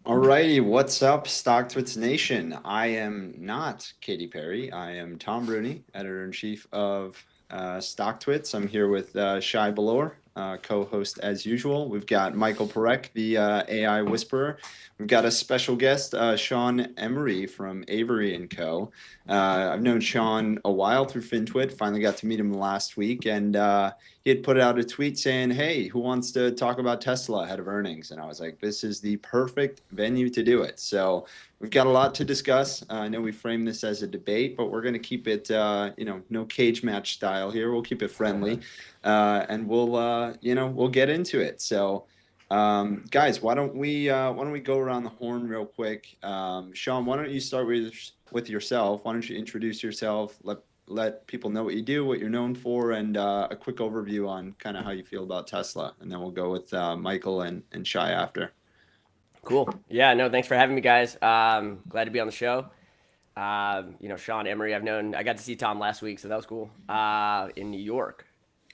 Alrighty, what's up, StockTwits Nation? I am not Katy Perry. I am Tom Bruni, editor-in-chief of StockTwits. I'm here with Shay Boloor, co-host as usual. We've got Michael Parekh, the AI whisperer. We've got a special guest, Sean Emory from Avery Co. I've known Sean a while through FinTwit. Finally got to meet him last week, and he had put out a tweet saying, "Hey, who wants to talk about Tesla ahead of earnings?" And I was like, "This is the perfect venue to do it." So we've got a lot to discuss. I know we framed this as a debate, but we're going to keep it, no cage match style here. We'll keep it friendly, and we'll get into it. So. Guys, why don't we go around the horn real quick? Sean, why don't you start with yourself? Why don't you introduce yourself? Let people know what you do, what you're known for, and a quick overview on kind of how you feel about Tesla, and then we'll go with Michael and Shay after. Cool. Yeah. No. Thanks for having me, guys. Glad to be on the show. Sean Emory, I got to see Tom last week, so that was cool. In New York,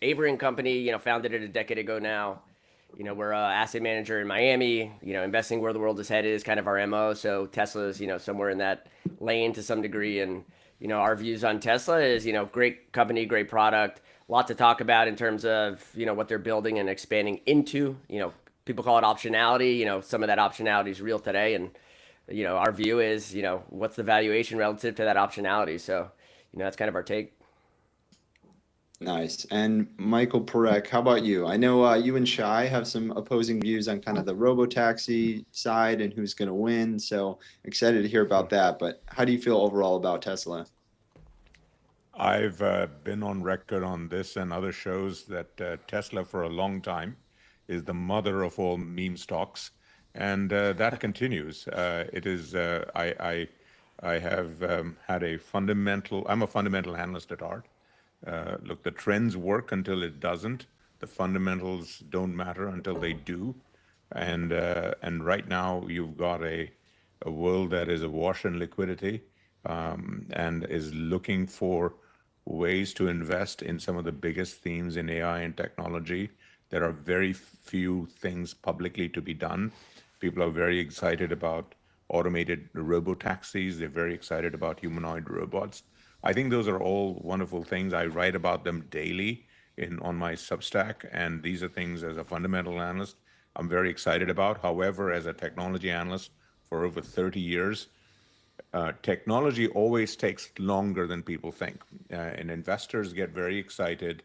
Avery Company, founded it a decade ago now. We're an asset manager in Miami, investing where the world is headed is kind of our MO. So Tesla is, somewhere in that lane to some degree. And, our views on Tesla is, great company, great product, a lot to talk about in terms of, what they're building and expanding into. People call it optionality. Some of that optionality is real today. And, our view is, what's the valuation relative to that optionality? So, that's kind of our take. Nice. And Michael Parekh, how about you? I know you and Shay have some opposing views on kind of the Robotaxi side and who's going to win. So excited to hear about that. But how do you feel overall about Tesla? I've been on record on this and other shows that Tesla for a long time is the mother of all meme stocks. And that continues. It is, I have had I'm a fundamental analyst at heart. Look, the trends work until it doesn't. The fundamentals don't matter until they do. And right now you've got a world that is awash in liquidity and is looking for ways to invest in some of the biggest themes in AI and technology. There are very few things publicly to be done. People are very excited about automated robotaxis. They're very excited about humanoid robots. I think those are all wonderful things. I write about them daily on my Substack, and these are things as a fundamental analyst I'm very excited about. However, as a technology analyst for over 30 years, technology always takes longer than people think, and investors get very excited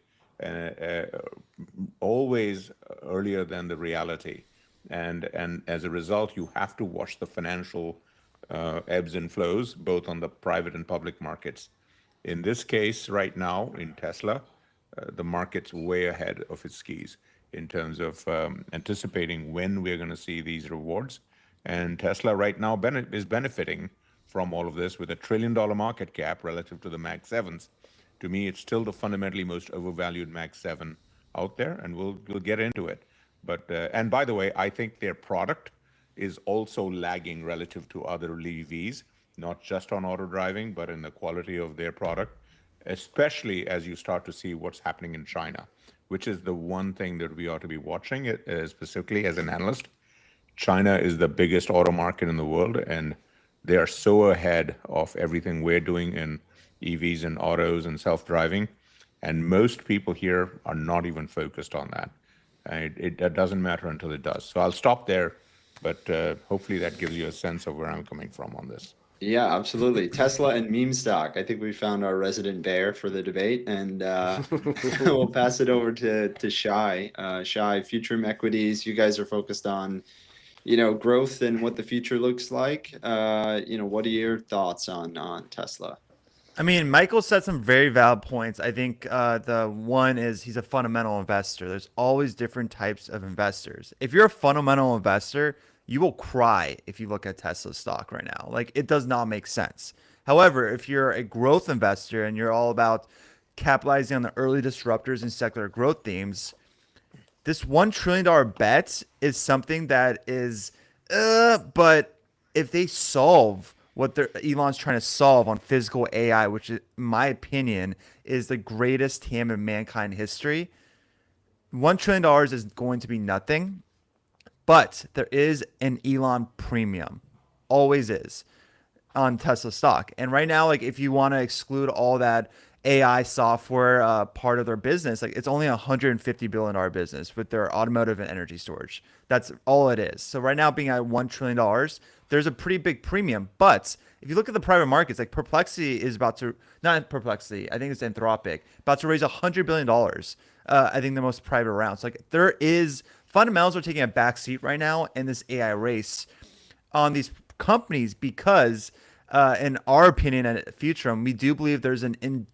always earlier than the reality. And as a result, you have to watch the financial ebbs and flows, both on the private and public markets. In this case, right now in Tesla, the market's way ahead of its skis in terms of anticipating when we're going to see these rewards. And Tesla right now is benefiting from all of this with a $1 trillion market cap relative to the Mag 7s. To me, it's still the fundamentally most overvalued Mag 7 out there, and we'll get into it. But and by the way, I think their product is also lagging relative to other EVs, not just on auto driving, but in the quality of their product, especially as you start to see what's happening in China, which is the one thing that we ought to be watching, specifically as an analyst. China is the biggest auto market in the world, and they are so ahead of everything we're doing in EVs and autos and self-driving. And most people here are not even focused on that. It doesn't matter until it does. So I'll stop there, but hopefully that gives you a sense of where I'm coming from on this. Yeah, absolutely. Tesla and meme stock. I think we found our resident bear for the debate, and we'll pass it over to Shay. Shay, Future Equities. You guys are focused on, growth and what the future looks like. What are your thoughts on Tesla? I mean, Michael said some very valid points. I think the one is he's a fundamental investor. There's always different types of investors. If you're a fundamental investor, you will cry if you look at Tesla stock right now. Like, it does not make sense. However, if you're a growth investor and you're all about capitalizing on the early disruptors and secular growth themes, this $1 trillion bet is something that is, but if they solve what Elon's trying to solve on physical AI, which in my opinion is the greatest TAM in mankind history, $1 trillion is going to be nothing, but there is an Elon premium, always is, on Tesla stock. And right now, like, if you want to exclude all that AI software part of their business, like, it's only a $150 billion business with their automotive and energy storage. That's all it is. So right now, being at $1 trillion, there's a pretty big premium. But if you look at the private markets, like Perplexity is about to, not Perplexity, I think it's Anthropic, about to raise $100 billion. I think the most private rounds. Like, there is, fundamentals are taking a backseat right now in this AI race on these companies because, in our opinion at Futurum, we do believe there's an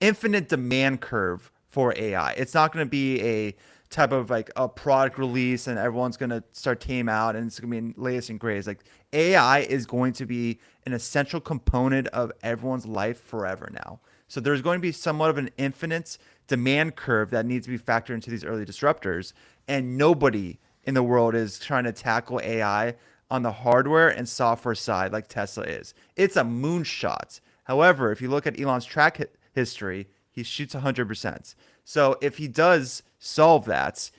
infinite demand curve for AI. It's not going to be a type of like a product release and everyone's going to start came out and it's going to be latest and greatest. Like, AI is going to be an essential component of everyone's life forever now. So there's going to be somewhat of an infinite demand curve that needs to be factored into these early disruptors. And nobody in the world is trying to tackle AI on the hardware and software side like Tesla is. It's a moonshot. However, if you look at Elon's track history, he shoots 100%. So if he does solve that,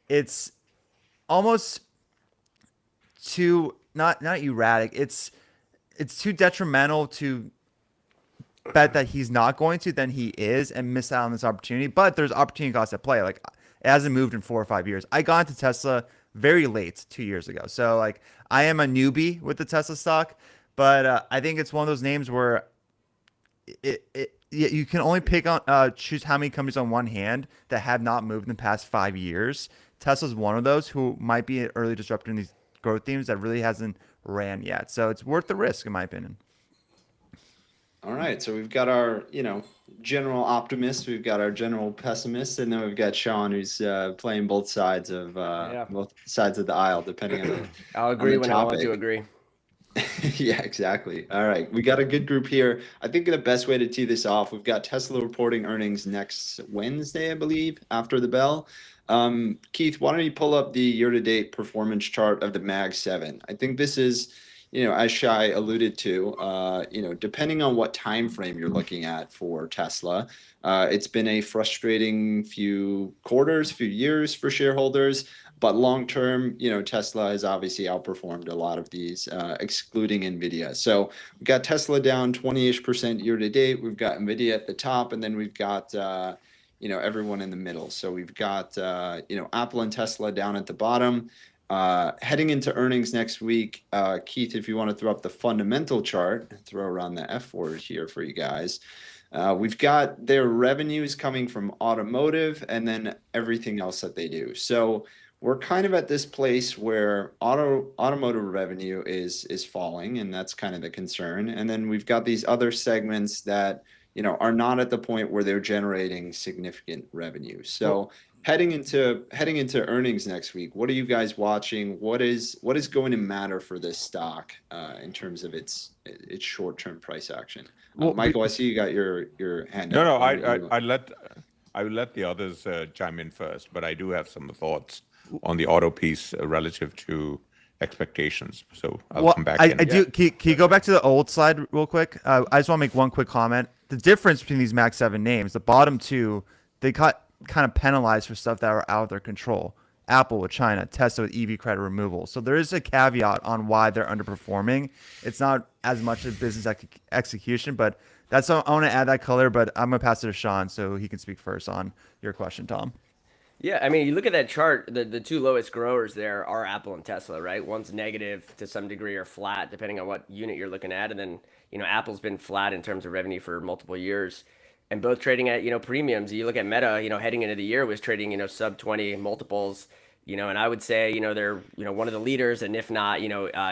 it's almost too not erratic. It's too detrimental to bet that he's not going to than he is and miss out on this opportunity. But there's opportunity cost at play. Like, it hasn't moved in 4 or 5 years. I got into Tesla very late 2 years ago. So, like, I am a newbie with the Tesla stock, but I think it's one of those names where you can only pick on choose how many companies on one hand that have not moved in the past 5 years. Tesla's one of those who might be an early disruptor in these growth themes that really hasn't ran yet. So it's worth the risk, in my opinion. All right, so we've got our, general optimist, we've got our general pessimist, and then we've got Sean, who's playing both sides of both sides of the aisle, depending on the I'll agree when I want topic. to agree. Yeah, exactly. All right, we got a good group here. I think the best way to tee this off, we've got Tesla reporting earnings next Wednesday, I believe, after the bell. Keith, why don't you pull up the year-to-date performance chart of the Mag 7? I think this is, as Shay alluded to, depending on what time frame you're looking at for Tesla, it's been a frustrating few quarters, few years for shareholders. But long term, Tesla has obviously outperformed a lot of these, excluding NVIDIA. So we've got Tesla down 20-ish% year to date. We've got NVIDIA at the top, and then we've got everyone in the middle. So we've got Apple and Tesla down at the bottom. Heading into earnings next week, Keith, if you want to throw up the fundamental chart, throw around the F word here for you guys. We've got their revenues coming from automotive and then everything else that they do. So we're kind of at this place where automotive revenue is falling, and that's kind of the concern. And then we've got these other segments that are not at the point where they're generating significant revenue. So heading into earnings next week, what are you guys watching? What is going to matter for this stock in terms of its short-term price action? Michael, I see you got your hand No, up. no, Why don't you- I will let the others chime in first, but I do have some thoughts on the auto piece relative to expectations. So I'll come back in. I do. Can you go back to the old slide real quick? I just want to make one quick comment. The difference between these Mag 7 names, the bottom two, they got kind of penalized for stuff that were out of their control. Apple with China, Tesla with EV credit removal. So there is a caveat on why they're underperforming. It's not as much of business execution, but that's I want to add that color. But I'm gonna pass it to Sean so he can speak first on your question, Tom. Yeah, I mean, you look at that chart, the two lowest growers there are Apple and Tesla, right? One's negative to some degree or flat, depending on what unit you're looking at. And then, Apple's been flat in terms of revenue for multiple years and both trading at, premiums. You look at Meta, heading into the year was trading, sub 20 multiples, and I would say, they're, one of the leaders, and if not,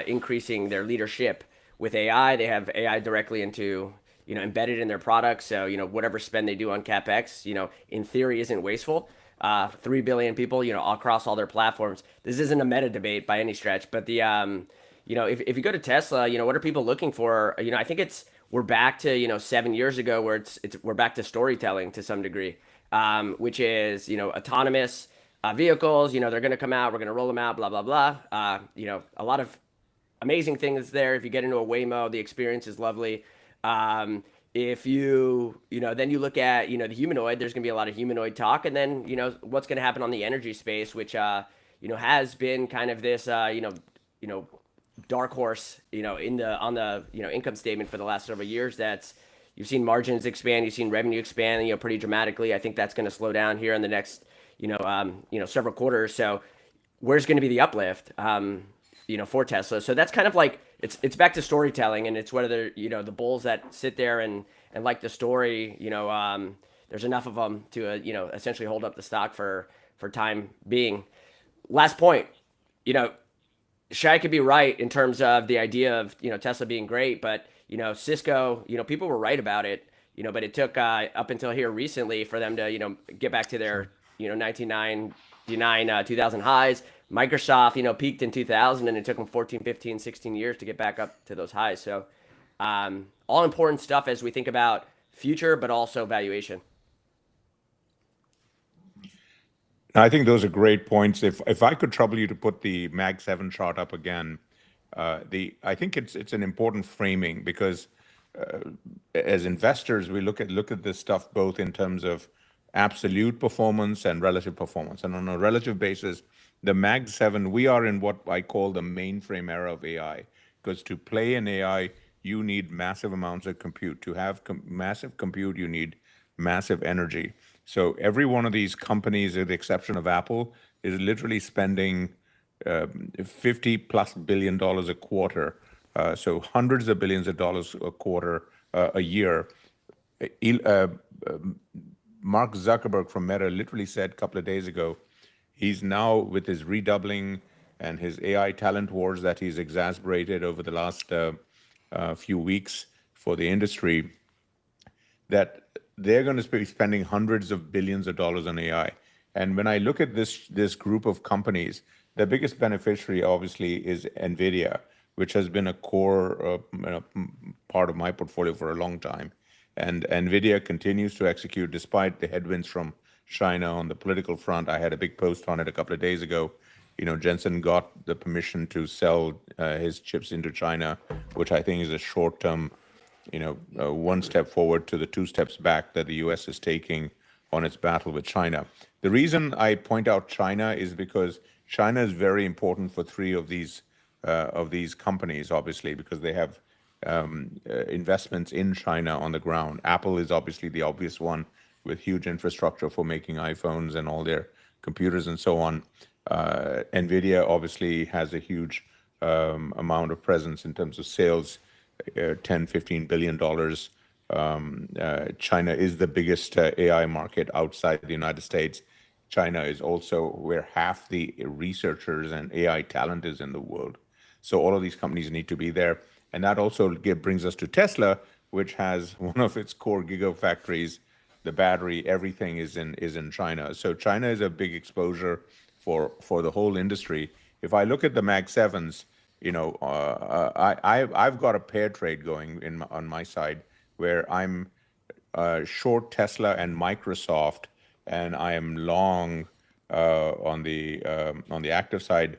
increasing their leadership with AI. They have AI directly into, embedded in their products. So, whatever spend they do on CapEx, in theory isn't wasteful. 3 billion people, across all their platforms. This isn't a meta debate by any stretch, but the, if you go to Tesla, what are people looking for? I think we're back to, 7 years ago where we're back to storytelling to some degree, which is, autonomous vehicles, they're going to come out, we're going to roll them out, blah, blah, blah. A lot of amazing things there. If you get into a Waymo, the experience is lovely. If then you look at, the humanoid, there's going to be a lot of humanoid talk. And then, what's going to happen on the energy space, which, has been kind of this, dark horse, on the, income statement for the last several years. You've seen margins expand, you've seen revenue expand, pretty dramatically. I think that's going to slow down here in the next, several quarters. So where's going to be the uplift, for Tesla? So that's kind of like, it's back to storytelling, and it's whether, the bulls that sit there and like the story, there's enough of them to, essentially hold up the stock for time being. Last point, Shay could be right in terms of the idea of, Tesla being great, but, Cisco, people were right about it, but it took up until here recently for them to, get back to their, 1999, 2000 highs. Microsoft, peaked in 2000, and it took them 14, 15, 16 years to get back up to those highs. So all important stuff as we think about future, but also valuation. I think those are great points. If I could trouble you to put the Mag 7 chart up again, I think it's an important framing, because as investors, we look at this stuff both in terms of absolute performance and relative performance. And on a relative basis, the Mag 7, we are in what I call the mainframe era of AI, because to play in AI, you need massive amounts of compute. To have massive compute, you need massive energy. So every one of these companies, with the exception of Apple, is literally spending $50+ billion a quarter. So hundreds of billions of dollars a quarter, a year. Mark Zuckerberg from Meta literally said a couple of days ago, he's now, with his redoubling and his AI talent wars that he's exacerbated over the last few weeks for the industry, that they're going to be spending hundreds of billions of dollars on AI. And when I look at this group of companies, the biggest beneficiary obviously is NVIDIA, which has been a core part of my portfolio for a long time. And NVIDIA continues to execute despite the headwinds from China on the political front. I had a big post on it a couple of days ago. Jensen got the permission to sell his chips into China, which I think is a short-term, one step forward to the 2 steps back that the U.S. is taking on its battle with China. The reason I point out China is because China is very important for 3 of these companies, obviously, because they have investments in China on the ground. Apple is obviously the obvious one, with huge infrastructure for making iPhones and all their computers and so on. NVIDIA obviously has a huge amount of presence in terms of sales, $10-15 billion. China is the biggest AI market outside the United States. China is also where half the researchers and AI talent is in the world. So all of these companies need to be there. And that also brings us to Tesla, which has one of its core gigafactories, the battery, everything is in China. So China is a big exposure for the whole industry. If I look at the Mag 7s, I've got a pair trade going on my side where I'm short Tesla and Microsoft, and I am long on the active side,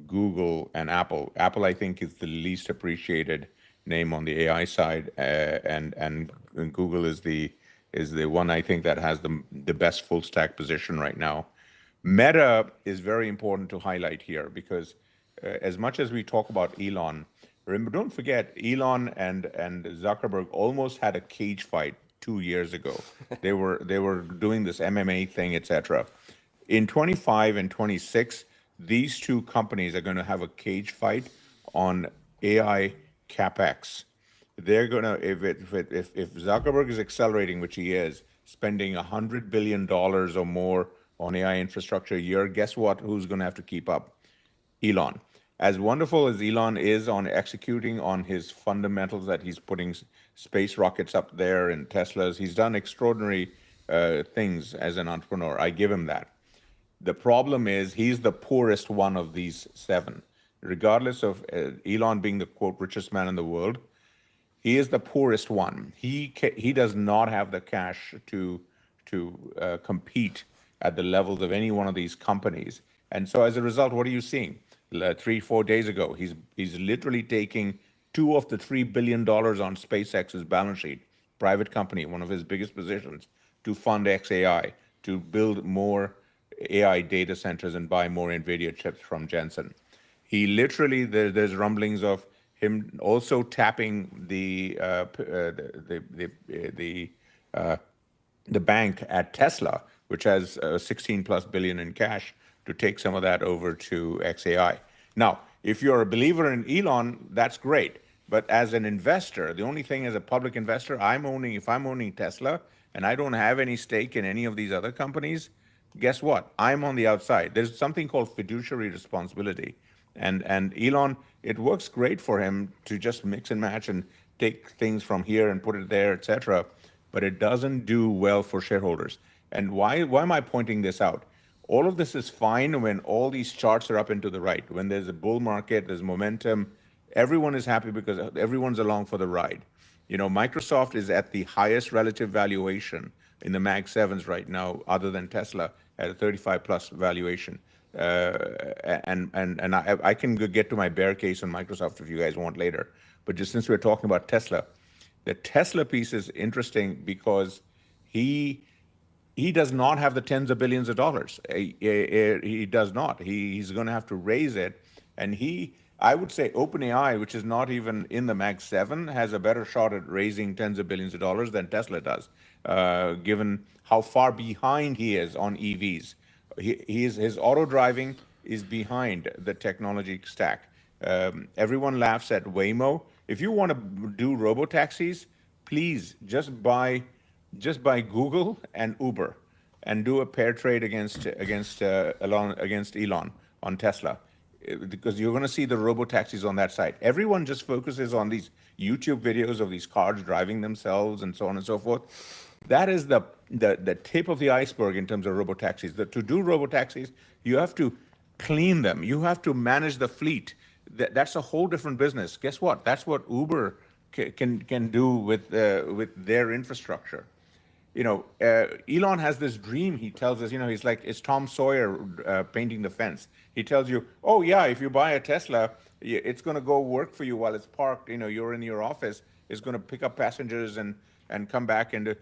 Google and Apple. Apple, I think, is the least appreciated name on the AI side, and Google is the one I think that has the best full stack position right now. Meta is very important to highlight here because as much as we talk about Elon, remember, don't forget, Elon and Zuckerberg almost had a cage fight 2 years ago. They were doing this MMA thing, etc. In 25 and 26, these two companies are going to have a cage fight on AI capex. They're gonna if Zuckerberg is accelerating, which he is, spending $100 billion or more on AI infrastructure a year, guess what? Who's going to have to keep up? Elon. As wonderful as Elon is on executing on his fundamentals, that he's putting space rockets up there and Teslas, he's done extraordinary things as an entrepreneur. I give him that. The problem is he's the poorest one of these seven. Regardless of Elon being the, quote, richest man in the world, he is the poorest one. He does not have the cash to compete at the levels of any one of these companies. And so as a result, what are you seeing? 3-4 days ago, he's literally taking $2 of the $3 billion on SpaceX's balance sheet, private company, one of his biggest positions, to fund XAI, to build more AI data centers and buy more NVIDIA chips from Jensen. He literally, there's rumblings of him also tapping the bank at Tesla, which has 16 plus billion in cash, to take some of that over to XAI. Now, if you're a believer in Elon, that's great. But as an investor, the only thing as a public investor, if I'm owning Tesla and I don't have any stake in any of these other companies, guess what? I'm on the outside. There's something called fiduciary responsibility. And Elon, it works great for him to just mix and match and take things from here and put it there, et cetera. But it doesn't do well for shareholders. And why am I pointing this out? All of this is fine when all these charts are up and to the right. When there's a bull market, there's momentum, everyone is happy because everyone's along for the ride. Microsoft is at the highest relative valuation in the Mag 7s right now, other than Tesla, at a 35 plus valuation. And I can get to my bear case on Microsoft if you guys want later. But just since we're talking about Tesla, the Tesla piece is interesting because he does not have the tens of billions of dollars. He does not. He's going to have to raise it. And I would say OpenAI, which is not even in the Mag 7, has a better shot at raising tens of billions of dollars than Tesla does, given how far behind he is on EVs. His auto driving is behind the technology stack. Everyone laughs at Waymo. If you want to do Robotaxis, please just buy Google and Uber and do a pair trade against Elon on Tesla, because you're going to see the Robotaxis on that side. Everyone just focuses on these YouTube videos of these cars driving themselves and so on and so forth. That is the tip of the iceberg in terms of Robotaxis. To do Robotaxis, you have to clean them. You have to manage the fleet. That's a whole different business. Guess what? That's what Uber can do with their infrastructure. Elon has this dream. He tells us, he's like, it's Tom Sawyer painting the fence. He tells you, oh yeah, if you buy a Tesla, it's going to go work for you while it's parked. You're in your office. It's going to pick up passengers and come back. And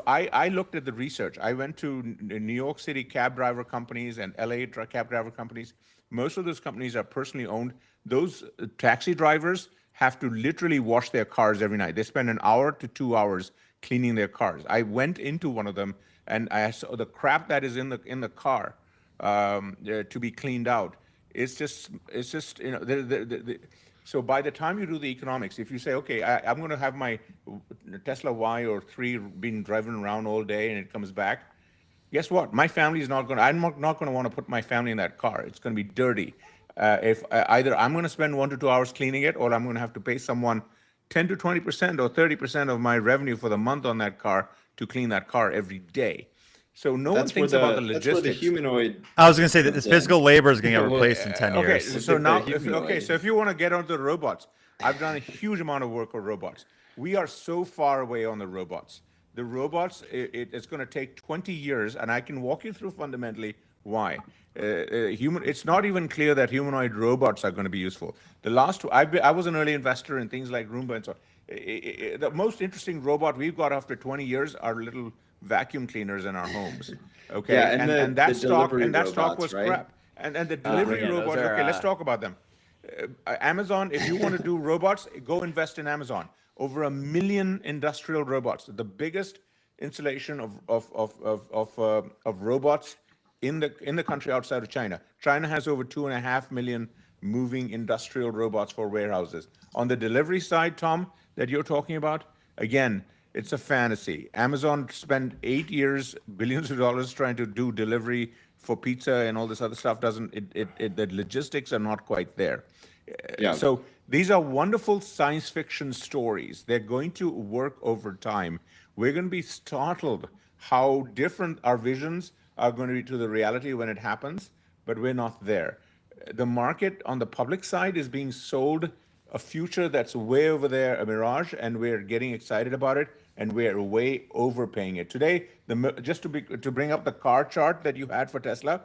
I looked at the research. I went to New York City cab driver companies and LA cab driver companies. Most of those companies are personally owned. Those taxi drivers have to literally wash their cars every night. They spend an hour to 2 hours cleaning their cars. I went into one of them and I saw the crap that is in the car to be cleaned out. It's just so by the time you do the economics, if you say, okay, I'm going to have my Tesla Y or 3 being driven around all day and it comes back, guess what? My family is not going to, I'm not going to want to put my family in that car. It's going to be dirty. If either I'm going to spend 1 to 2 hours cleaning it, or I'm going to have to pay someone 10 to 20% or 30% of my revenue for the month on that car to clean that car every day. So no one thinks about the That's where the logistics. humanoid. I was going to say that the comes in. physical labor is going to get Well, replaced in 10 okay, years. so With now, the okay, humanoid. so if you want to get onto the robots, I've done a huge amount of work with robots. We are so far away on the robots. The robots, it's going to take 20 years, and I can walk you through fundamentally why. It's not even clear that humanoid robots are going to be useful. I was an early investor in things like Roomba and so on. The most interesting robot we've got after 20 years are little vacuum cleaners in our homes. Okay, Yeah, and that the stock delivery was robots, right? crap. And the delivery yeah, those robots. are, Okay, let's talk about them. Amazon, if you want to do robots, go invest in Amazon. Over 1 million industrial robots, the biggest installation of robots in the country outside of China. China has over 2.5 million moving industrial robots for warehouses. On the delivery side, Tom, that you're talking about, again, it's a fantasy. Amazon spent 8 years, billions of dollars trying to do delivery for pizza and all this other stuff. The logistics are not quite there. Yeah. So these are wonderful science fiction stories. They're going to work over time. We're going to be startled how different our visions are going to be to the reality when it happens, but we're not there. The market on the public side is being sold a future that's way over there, a mirage, and we're getting excited about it, and we're way overpaying it. Today, just to bring up the car chart that you had for Tesla,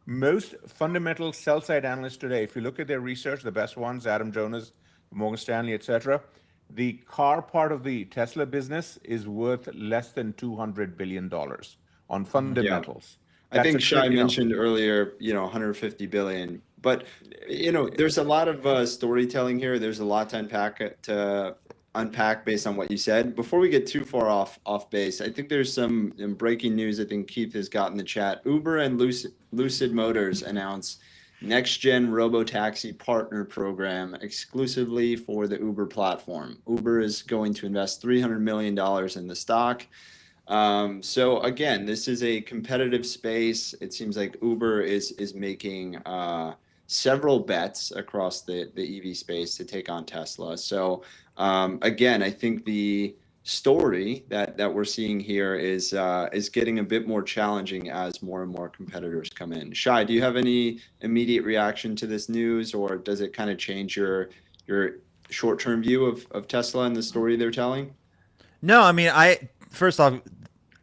most fundamental sell-side analysts today, if you look at their research, the best ones, Adam Jonas, Morgan Stanley, etc., the car part of the Tesla business is worth less than $200 billion on fundamentals. I think Shay mentioned earlier, 150 billion. But there's a lot of storytelling here. There's a lot to unpack based on what you said. Before we get too far off base, I think there's some breaking news. I think Keith has got in the chat. Uber and Lucid Motors announced next gen Robotaxi partner program exclusively for the Uber platform. Uber is going to invest $300 million in the stock. So again, this is a competitive space. It seems like Uber is making several bets across the EV space to take on Tesla. So again, I think the story that we're seeing here is getting a bit more challenging as more and more competitors come in. Shay, do you have any immediate reaction to this news, or does it kind of change your short-term view of Tesla and the story they're telling? No, I mean, first off,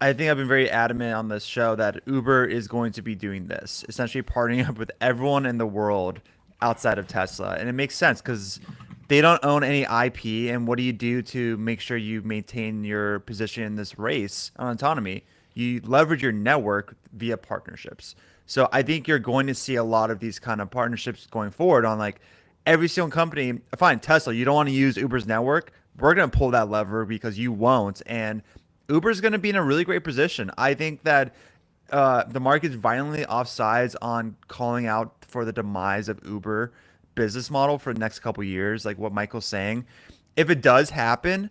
I think I've been very adamant on this show that Uber is going to be doing this, essentially partnering up with everyone in the world outside of Tesla. And it makes sense because they don't own any IP. And what do you do to make sure you maintain your position in this race on autonomy? You leverage your network via partnerships. So I think you're going to see a lot of these kind of partnerships going forward on like every single company. Fine, Tesla, you don't want to use Uber's network. We're going to pull that lever because you won't. And Uber's going to be in a really great position. I think that the market's violently offsides on calling out for the demise of Uber business model for the next couple of years, like what Michael's saying. If it does happen,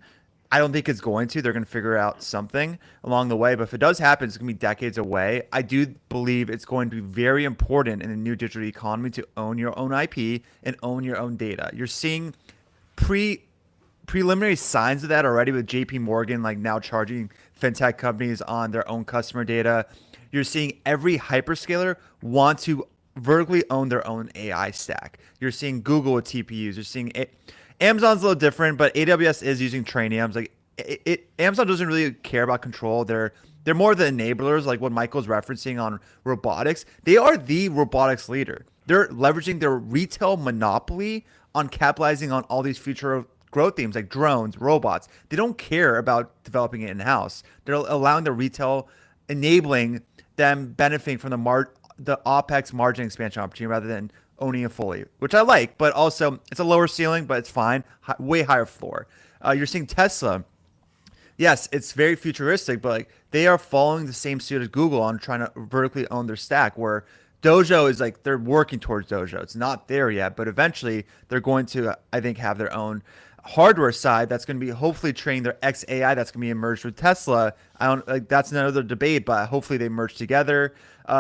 I don't think it's going to. They're going to figure out something along the way. But if it does happen, it's going to be decades away. I do believe it's going to be very important in the new digital economy to own your own IP and own your own data. You're seeing preliminary signs of that already with JP Morgan like now charging fintech companies on their own customer data. You're seeing every hyperscaler want to vertically own their own AI stack. You're seeing Google with TPUs. You're seeing Amazon's a little different, but AWS is using Trainiums. Like Amazon doesn't really care about control. They're more the enablers, like what Michael's referencing on robotics. They are the robotics leader. They're leveraging their retail monopoly on capitalizing on all these future growth themes like drones, robots. They don't care about developing it in-house. They're allowing the retail, enabling them benefiting from the OpEx margin expansion opportunity rather than owning it fully, which I like, but also it's a lower ceiling, but it's fine. Way higher floor. You're seeing Tesla. Yes, it's very futuristic, but like they are following the same suit as Google on trying to vertically own their stack, where Dojo is like they're working towards Dojo. It's not there yet, but eventually they're going to, I think, have their own hardware side that's going to be hopefully training their XAI that's going to be merged with Tesla. I don't like that's another debate, but hopefully they merge together.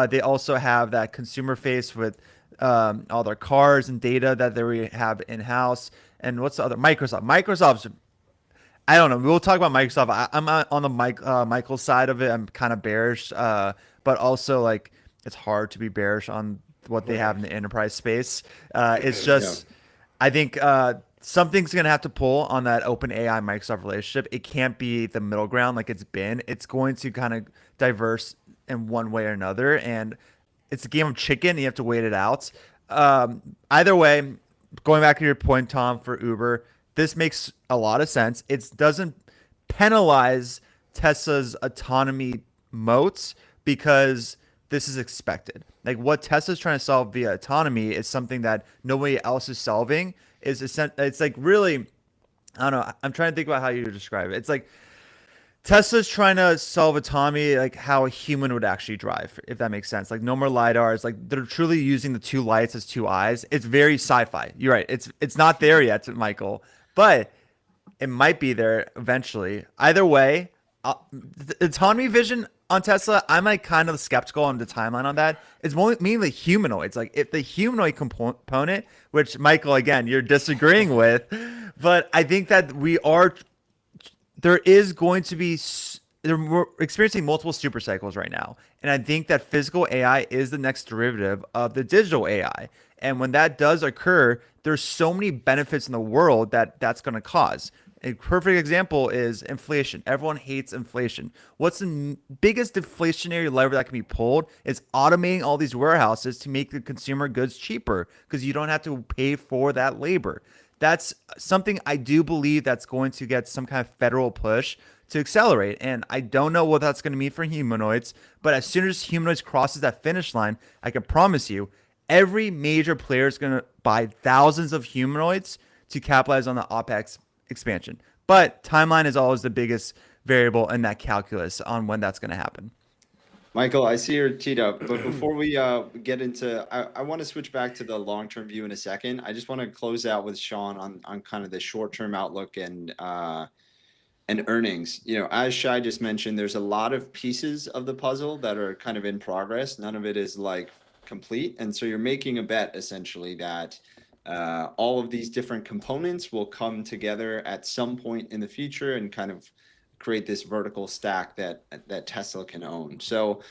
They also have that consumer face with all their cars and data that they have in house. And what's the other? Microsoft's, I don't know. We'll talk about Microsoft. I'm on the Michael side of it. I'm kind of bearish, but also like it's hard to be bearish on what they have in the enterprise space. It's just, I think something's gonna have to pull on that open AI Microsoft relationship. It can't be the middle ground like it's been. It's going to kind of diverse in one way or another, and it's a game of chicken. You have to wait it out. Either way, going back to your point, Tom, for Uber, this makes a lot of sense. It doesn't penalize Tesla's autonomy moats because this is expected. Like what Tesla's trying to solve via autonomy is something that nobody else is solving. It's like really, I don't know. I'm trying to think about how you describe it. It's like Tesla's trying to solve autonomy, like how a human would actually drive, if that makes sense. Like no more LIDARs. Like they're truly using the two lights as two eyes. It's very sci-fi. You're right. It's not there yet, Michael, but it might be there eventually. Either way, the autonomy vision on Tesla, I'm like kind of skeptical on the timeline on that. It's mainly humanoids. Like if the humanoid component, which Michael, again, you're disagreeing with, but I think that there is going to be, we're experiencing multiple super cycles right now. And I think that physical AI is the next derivative of the digital AI. And when that does occur, there's so many benefits in the world that's going to cause. A perfect example is inflation. Everyone hates inflation. What's the biggest deflationary lever that can be pulled is automating all these warehouses to make the consumer goods cheaper because you don't have to pay for that labor. That's something I do believe that's going to get some kind of federal push to accelerate. And I don't know what that's going to mean for humanoids, but as soon as humanoids crosses that finish line, I can promise you every major player is going to buy thousands of humanoids to capitalize on the OPEX expansion. But timeline is always the biggest variable in that calculus on when that's going to happen. Michael, I see you're teed up, but before we get into, I want to switch back to the long-term view in a second. I just want to close out with Sean on kind of the short-term outlook and earnings. As Shay just mentioned, there's a lot of pieces of the puzzle that are kind of in progress. None of it is like complete, and so you're making a bet essentially that all of these different components will come together at some point in the future and kind of create this vertical stack that Tesla can own. So,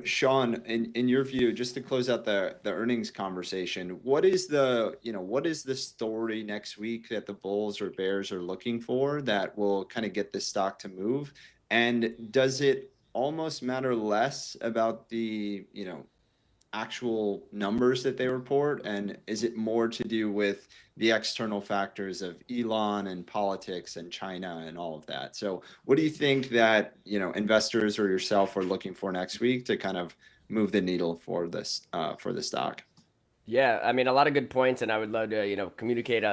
Sean, in your view, just to close out the earnings conversation, what is the story next week that the bulls or bears are looking for that will kind of get this stock to move? And does it almost matter less about the, actual numbers that they report, and is it more to do with the external factors of Elon and politics and China and all of that? So what do you think that investors or yourself are looking for next week to kind of move the needle for this for the stock? Yeah, I mean, a lot of good points, and I would love to communicate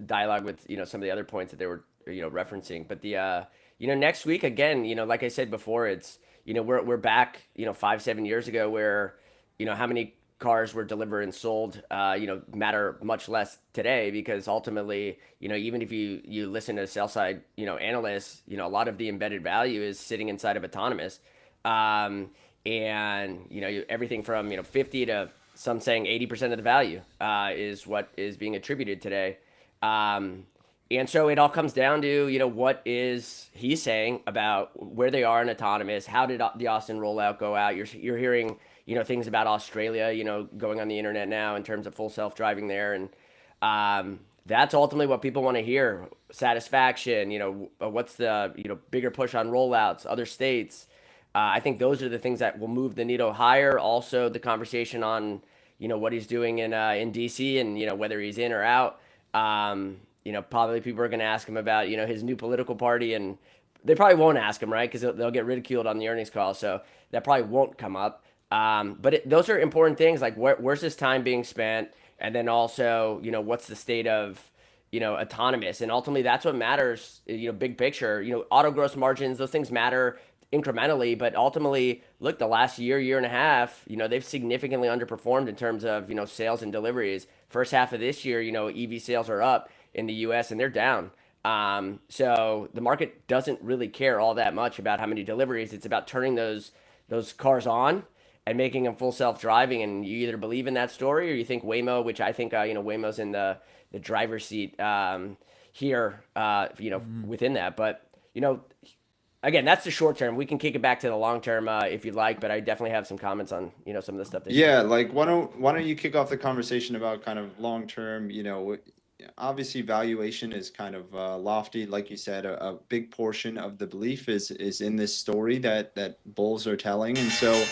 dialogue with some of the other points that they were referencing. But the next week again, like I said before, it's we're back 5-7 years ago where how many cars were delivered and sold, matter much less today because ultimately, even if you listen to sell side, analysts, a lot of the embedded value is sitting inside of autonomous. And, everything from, 50 to some saying 80% of the value is what is being attributed today. And so it all comes down to, what is he saying about where they are in autonomous? How did the Austin rollout go out? You're hearing things about Australia, going on the internet now in terms of full self-driving there. And that's ultimately what people want to hear. Satisfaction, what's the, bigger push on rollouts, other states. I think those are the things that will move the needle higher. Also, the conversation on, what he's doing in DC and, whether he's in or out. Probably people are going to ask him about, his new political party, and they probably won't ask him, right? Because they'll get ridiculed on the earnings call. So that probably won't come up. But those are important things, like where's this time being spent? And then also, what's the state of, autonomous? And ultimately that's what matters, big picture, auto gross margins, those things matter incrementally, but ultimately look, the last year and a half, they've significantly underperformed in terms of, sales and deliveries. First half of this year, EV sales are up in the US and they're down. So the market doesn't really care all that much about how many deliveries. It's about turning those cars on. and making them full self-driving, and you either believe in that story or you think Waymo, which I think Waymo's in the driver's seat here, within that. But again, that's the short term. We can kick it back to the long term if you'd like, but I definitely have some comments on some of the stuff. Yeah, like why don't you kick off the conversation about kind of long term? Obviously valuation is kind of lofty, like you said. A big portion of the belief is in this story that bulls are telling, and so.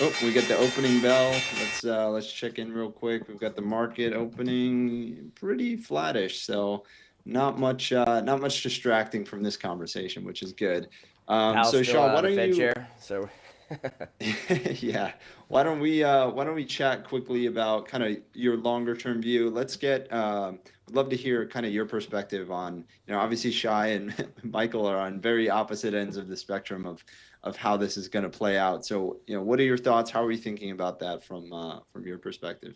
Oh, we get the opening bell. Let's check in real quick. We've got the market opening pretty flattish, so not much distracting from this conversation, which is good. So Sean, why don't Fed you? chair, so Yeah, why don't we chat quickly about kind of your longer term view? Let's get. I'd love to hear kind of your perspective on. Obviously Shay and Michael are on very opposite ends of the spectrum of how this is going to play out. So, what are your thoughts? How are you thinking about that from your perspective?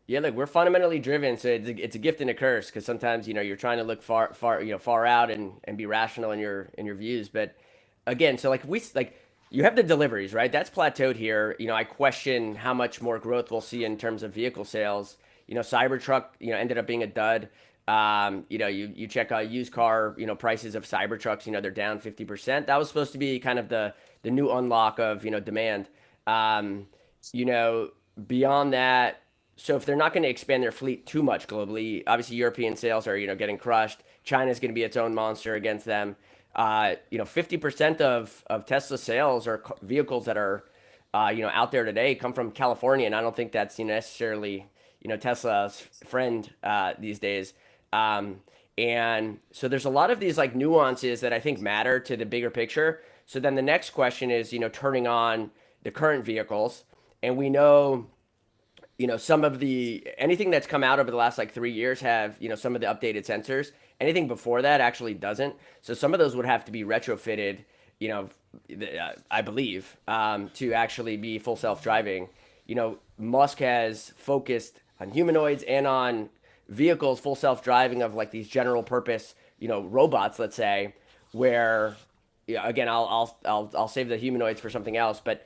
Yeah, look, we're fundamentally driven, so it's a gift and a curse, because sometimes you're trying to look far out and be rational in your views. But again, so like you have the deliveries, right? That's plateaued here. I question how much more growth we'll see in terms of vehicle sales. Cybertruck ended up being a dud. You check out used car prices of Cybertrucks, they're down 50%. That was supposed to be kind of the new unlock of demand. Beyond that, so if they're not going to expand their fleet too much globally, obviously European sales are getting crushed. China's going to be its own monster against them. 50% of Tesla sales or vehicles that are out there today come from California, and I don't think that's necessarily Tesla's friend these days. And so there's a lot of these like nuances that I think matter to the bigger picture. So then the next question is turning on the current vehicles, and we know some of anything that's come out over the last like 3 years have some of the updated sensors. Anything before that actually doesn't. So some of those would have to be retrofitted, I believe, to actually be full self-driving. Musk has focused on humanoids and on vehicles, full self-driving of like these general purpose, robots, let's say, where, again, I'll save the humanoids for something else. But,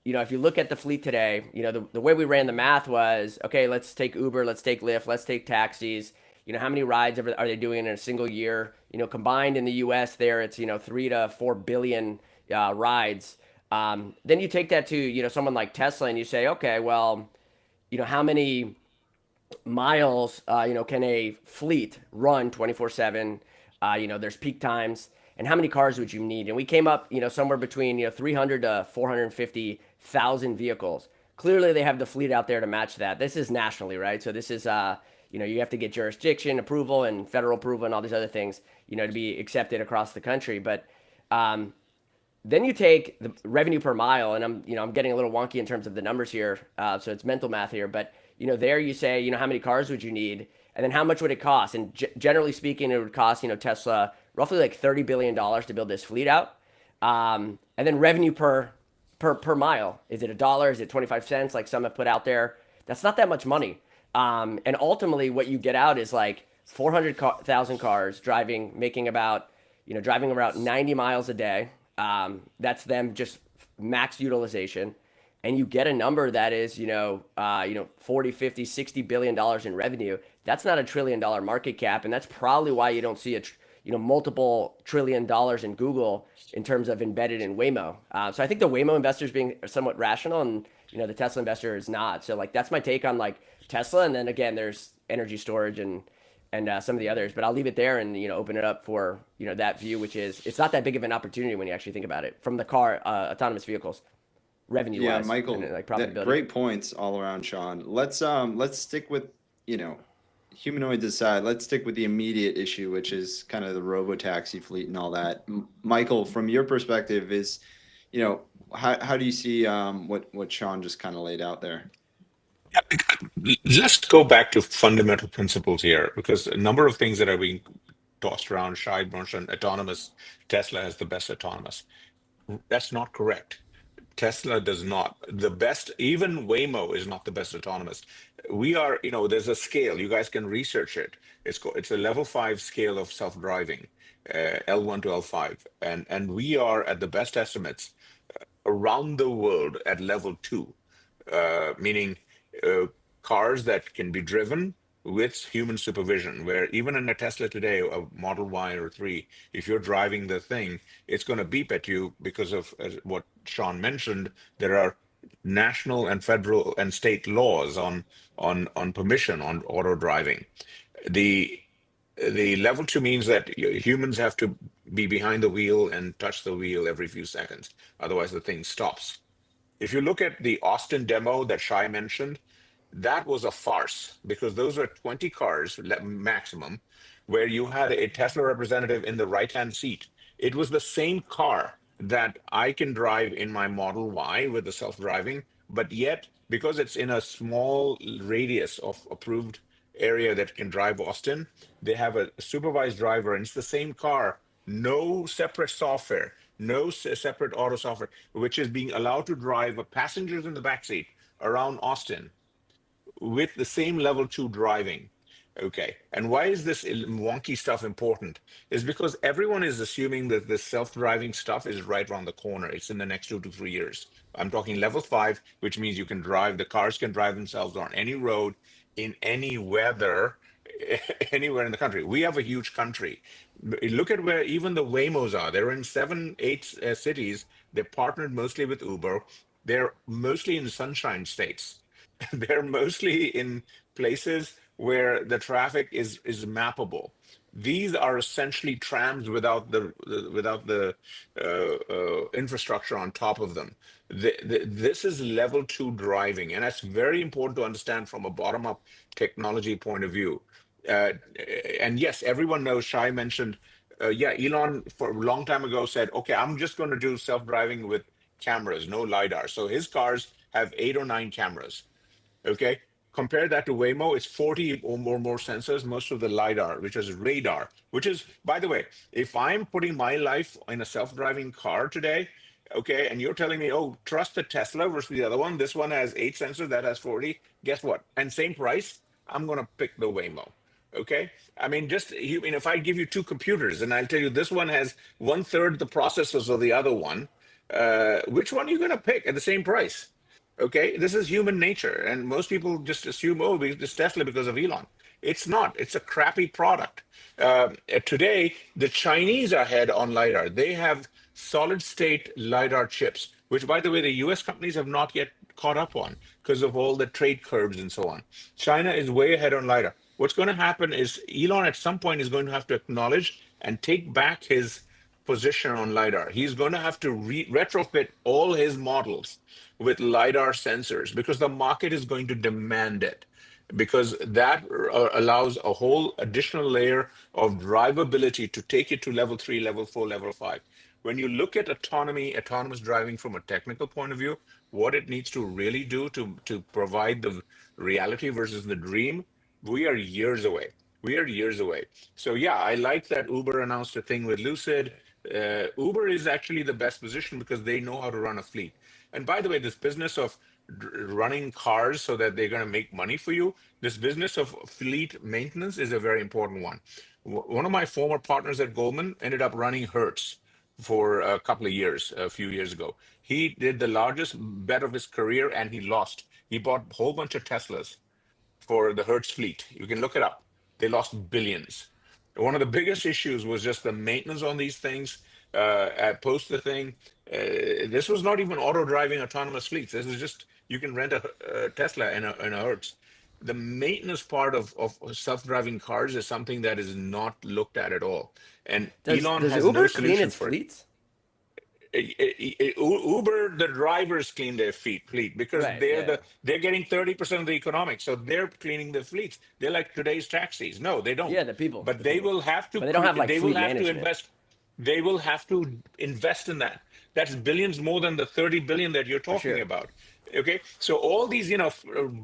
if you look at the fleet today, the way we ran the math was, okay, let's take Uber, let's take Lyft, let's take taxis. How many rides are they doing in a single year? Combined in the U.S. there, it's 3 to 4 billion rides. Then you take that to someone like Tesla, and you say, okay, well, how many miles can a fleet run 24/7? There's peak times, and how many cars would you need? And we came up somewhere between 300 to 450,000 vehicles. Clearly, they have the fleet out there to match that. This is nationally, right? So this is you have to get jurisdiction approval and federal approval and all these other things, to be accepted across the country. But then you take the revenue per mile, and I'm getting a little wonky in terms of the numbers here, so it's mental math here. But there you say, how many cars would you need, and then how much would it cost? And generally speaking, it would cost Tesla roughly like $30 billion to build this fleet out. And then revenue per mile, is it $1? Is it 25 cents? Like some have put out there. That's not that much money. And ultimately, what you get out is like 400,000 cars making about 90 miles a day. That's them just max utilization, and you get a number that is 40, 50, 60 billion dollars in revenue. That's not $1 trillion market cap, and that's probably why you don't see multiple $1 trillion in Google in terms of embedded in Waymo. So I think the Waymo investor is being somewhat rational, and the Tesla investor is not. So like that's my take on like Tesla, and then again there's energy storage and some of the others, but I'll leave it there and open it up for that view, which is it's not that big of an opportunity when you actually think about it from the car autonomous vehicles revenue wise. Yeah, Michael, and, like, profitability. Great points all around, Sean. Let's stick with humanoids aside. Let's stick with the immediate issue, which is kind of the Robotaxi fleet and all that. Michael, from your perspective, is how do you see what Sean just kind of laid out there? Let's go back to fundamental principles here, because a number of things that are being tossed around. Shay mentioned autonomous. Tesla has the best autonomous. That's not correct. Tesla does not. The best, even Waymo is not the best autonomous. We are, there's a scale. You guys can research it. It's a level 5 scale of self-driving, L1 to L5, and we are at the best estimates around the world at level 2, meaning uh, cars that can be driven with human supervision, where even in a Tesla today, a Model Y or 3, if you're driving the thing, it's going to beep at you because of what Sean mentioned. There are national and federal and state laws on permission on auto driving. The the level 2 means that humans have to be behind the wheel and touch the wheel every few seconds. Otherwise, the thing stops. If you look at the Austin demo that Shay mentioned, that was a farce because those were 20 cars maximum where you had a Tesla representative in the right-hand seat. It was the same car that I can drive in my Model Y with the self-driving, but yet because it's in a small radius of approved area that can drive Austin, they have a supervised driver and it's the same car, no separate software, no separate auto software, which is being allowed to drive passengers in the backseat around Austin with the same level 2 driving. Okay. And why is this wonky stuff important? Is because everyone is assuming that this self-driving stuff is right around the corner. It's in the next 2 to 3 years. I'm talking level 5, which means you can drive, the cars can drive themselves on any road, in any weather, anywhere in the country. We have a huge country. Look at where even the Waymos are. They're in 7, 8 cities. They're partnered mostly with Uber. They're mostly in sunshine states. They're mostly in places where the traffic is mappable. These are essentially trams without the infrastructure on top of them. This is level 2 driving, and that's very important to understand from a bottom-up technology point of view. And yes, everyone knows. Shay mentioned, yeah, Elon for a long time ago said, okay, I'm just going to do self-driving with cameras, no LIDAR. So his cars have 8 or 9 cameras. Okay, compare that to Waymo, it's 40 or more sensors, most of the LIDAR, which is radar, which is, by the way, if I'm putting my life in a self-driving car today, okay, and you're telling me, oh, trust the Tesla versus the other one, this one has 8 sensors, that has 40, guess what? And same price, I'm going to pick the Waymo. Okay, I mean, if I give you 2 computers and I'll tell you this one has 1/3 the processors of the other one, which one are you going to pick at the same price? Okay, this is human nature, and most people just assume, oh, it's Tesla because of Elon. It's not. It's a crappy product. Today, the Chinese are ahead on LiDAR. They have solid-state LiDAR chips, which, by the way, the US companies have not yet caught up on because of all the trade curbs and so on. China is way ahead on LiDAR. What's going to happen is Elon at some point is going to have to acknowledge and take back his position on LiDAR. He's going to have to retrofit all his models with LiDAR sensors because the market is going to demand it, because that allows a whole additional layer of drivability to take it to level 3, level 4, level 5. When you look at autonomous driving from a technical point of view, what it needs to really do to provide the reality versus the dream, we are years away. We are years away. So yeah, I like that Uber announced a thing with Lucid. Uber is actually the best position because they know how to run a fleet. And by the way, this business of running cars so that they're going to make money for you, this business of fleet maintenance is a very important one. One of my former partners at Goldman ended up running Hertz for a couple of years, a few years ago. He did the largest bet of his career and he lost. He bought a whole bunch of Teslas for the Hertz fleet. You can look it up. They lost billions. One of the biggest issues was just the maintenance on these things. Post the thing. This was not even auto driving autonomous fleets. This is just, you can rent a Tesla and a Hertz. The maintenance part of self-driving cars is something that is not looked at all. And Elon has Uber no clean solution its for it. fleets? Uber, the drivers clean their fleet because Right, they're getting 30% of the economics, so they're cleaning their fleets. They're like today's taxis. No, they don't. Yeah, the people. But the they people. will have to. But they don't have like they fleet will have to management. invest. They will have to invest in that. That's billions more than the 30 billion that you're talking sure. about. Okay, so all these,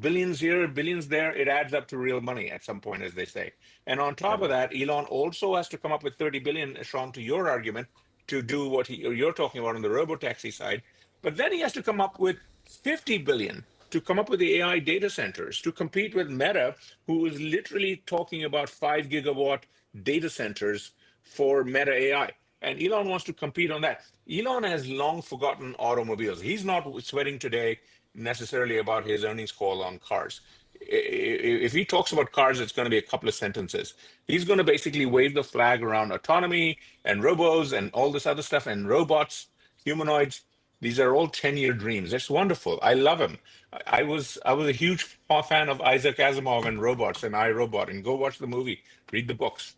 billions here, billions there, it adds up to real money at some point, as they say. And on top of that, Elon also has to come up with 30 billion, Sean, to your argument, to do what you're talking about on the Robotaxi side. But then he has to come up with 50 billion to come up with the AI data centers to compete with Meta, who is literally talking about 5 gigawatt data centers for Meta AI. And Elon wants to compete on that. Elon has long forgotten automobiles. He's not sweating today necessarily about his earnings call on cars. If he talks about cars, it's going to be a couple of sentences. He's going to basically wave the flag around autonomy and robos and all this other stuff and robots, humanoids. These are all 10-year dreams. It's wonderful. I love him. I was a huge fan of Isaac Asimov and robots and I, Robot. And go watch the movie, read the books.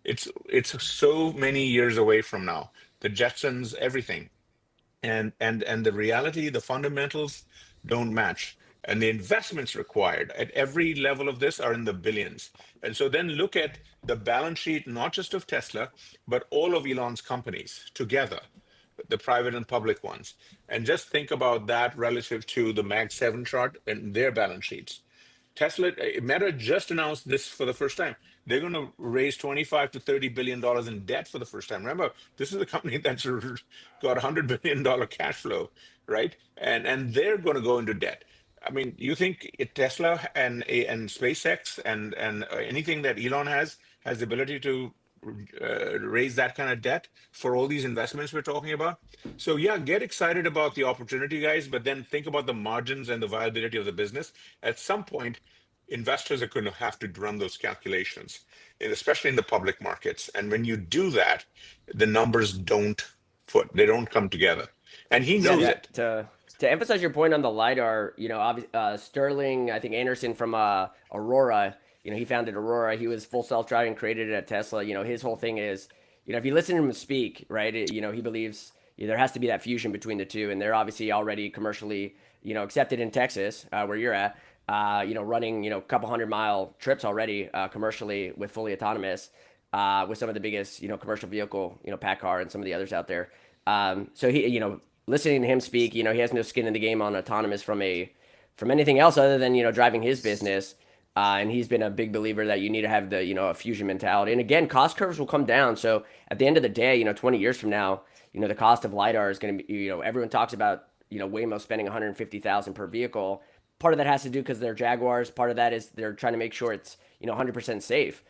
It's so many years away from now. The Jetsons, everything, and the reality, the fundamentals don't match, and the investments required at every level of this are in the billions. And so then look at the balance sheet, not just of Tesla, but all of Elon's companies together, the private and public ones, and just think about that relative to the Mag 7 chart and their balance sheets. Tesla, Meta just announced this for the first time. They're going to raise 25 to 30 billion dollars in debt for the first time. Remember, this is a company that's got $100 billion cash flow, right? And they're going to go into debt. I mean, you think Tesla and SpaceX and anything that Elon has the ability to raise that kind of debt for all these investments we're talking about? So yeah, get excited about the opportunity, guys, but then think about the margins and the viability of the business. At some point, investors are going to have to run those calculations, and especially in the public markets. And when you do that, the numbers they don't come together. And he knows it. To emphasize your point on the LIDAR, Sterling, I think Anderson from Aurora, he founded Aurora. He was full self-driving, created it at Tesla. His whole thing is, if you listen to him speak, right, he believes there has to be that fusion between the two. And they're obviously already commercially, accepted in Texas, where you're at, running, a couple 100-mile trips already commercially with fully autonomous, with some of the biggest, commercial vehicle, PACCAR and some of the others out there. So he, listening to him speak, he has no skin in the game on autonomous from anything else other than driving his business. And he's been a big believer that you need to have the a fusion mentality. And again, cost curves will come down. So at the end of the day, 20 years from now, the cost of LIDAR is going to be everyone talks about Waymo spending 150,000 per vehicle. Part of that has to do because they're Jaguars. Part of that is they're trying to make sure it's 100% safe.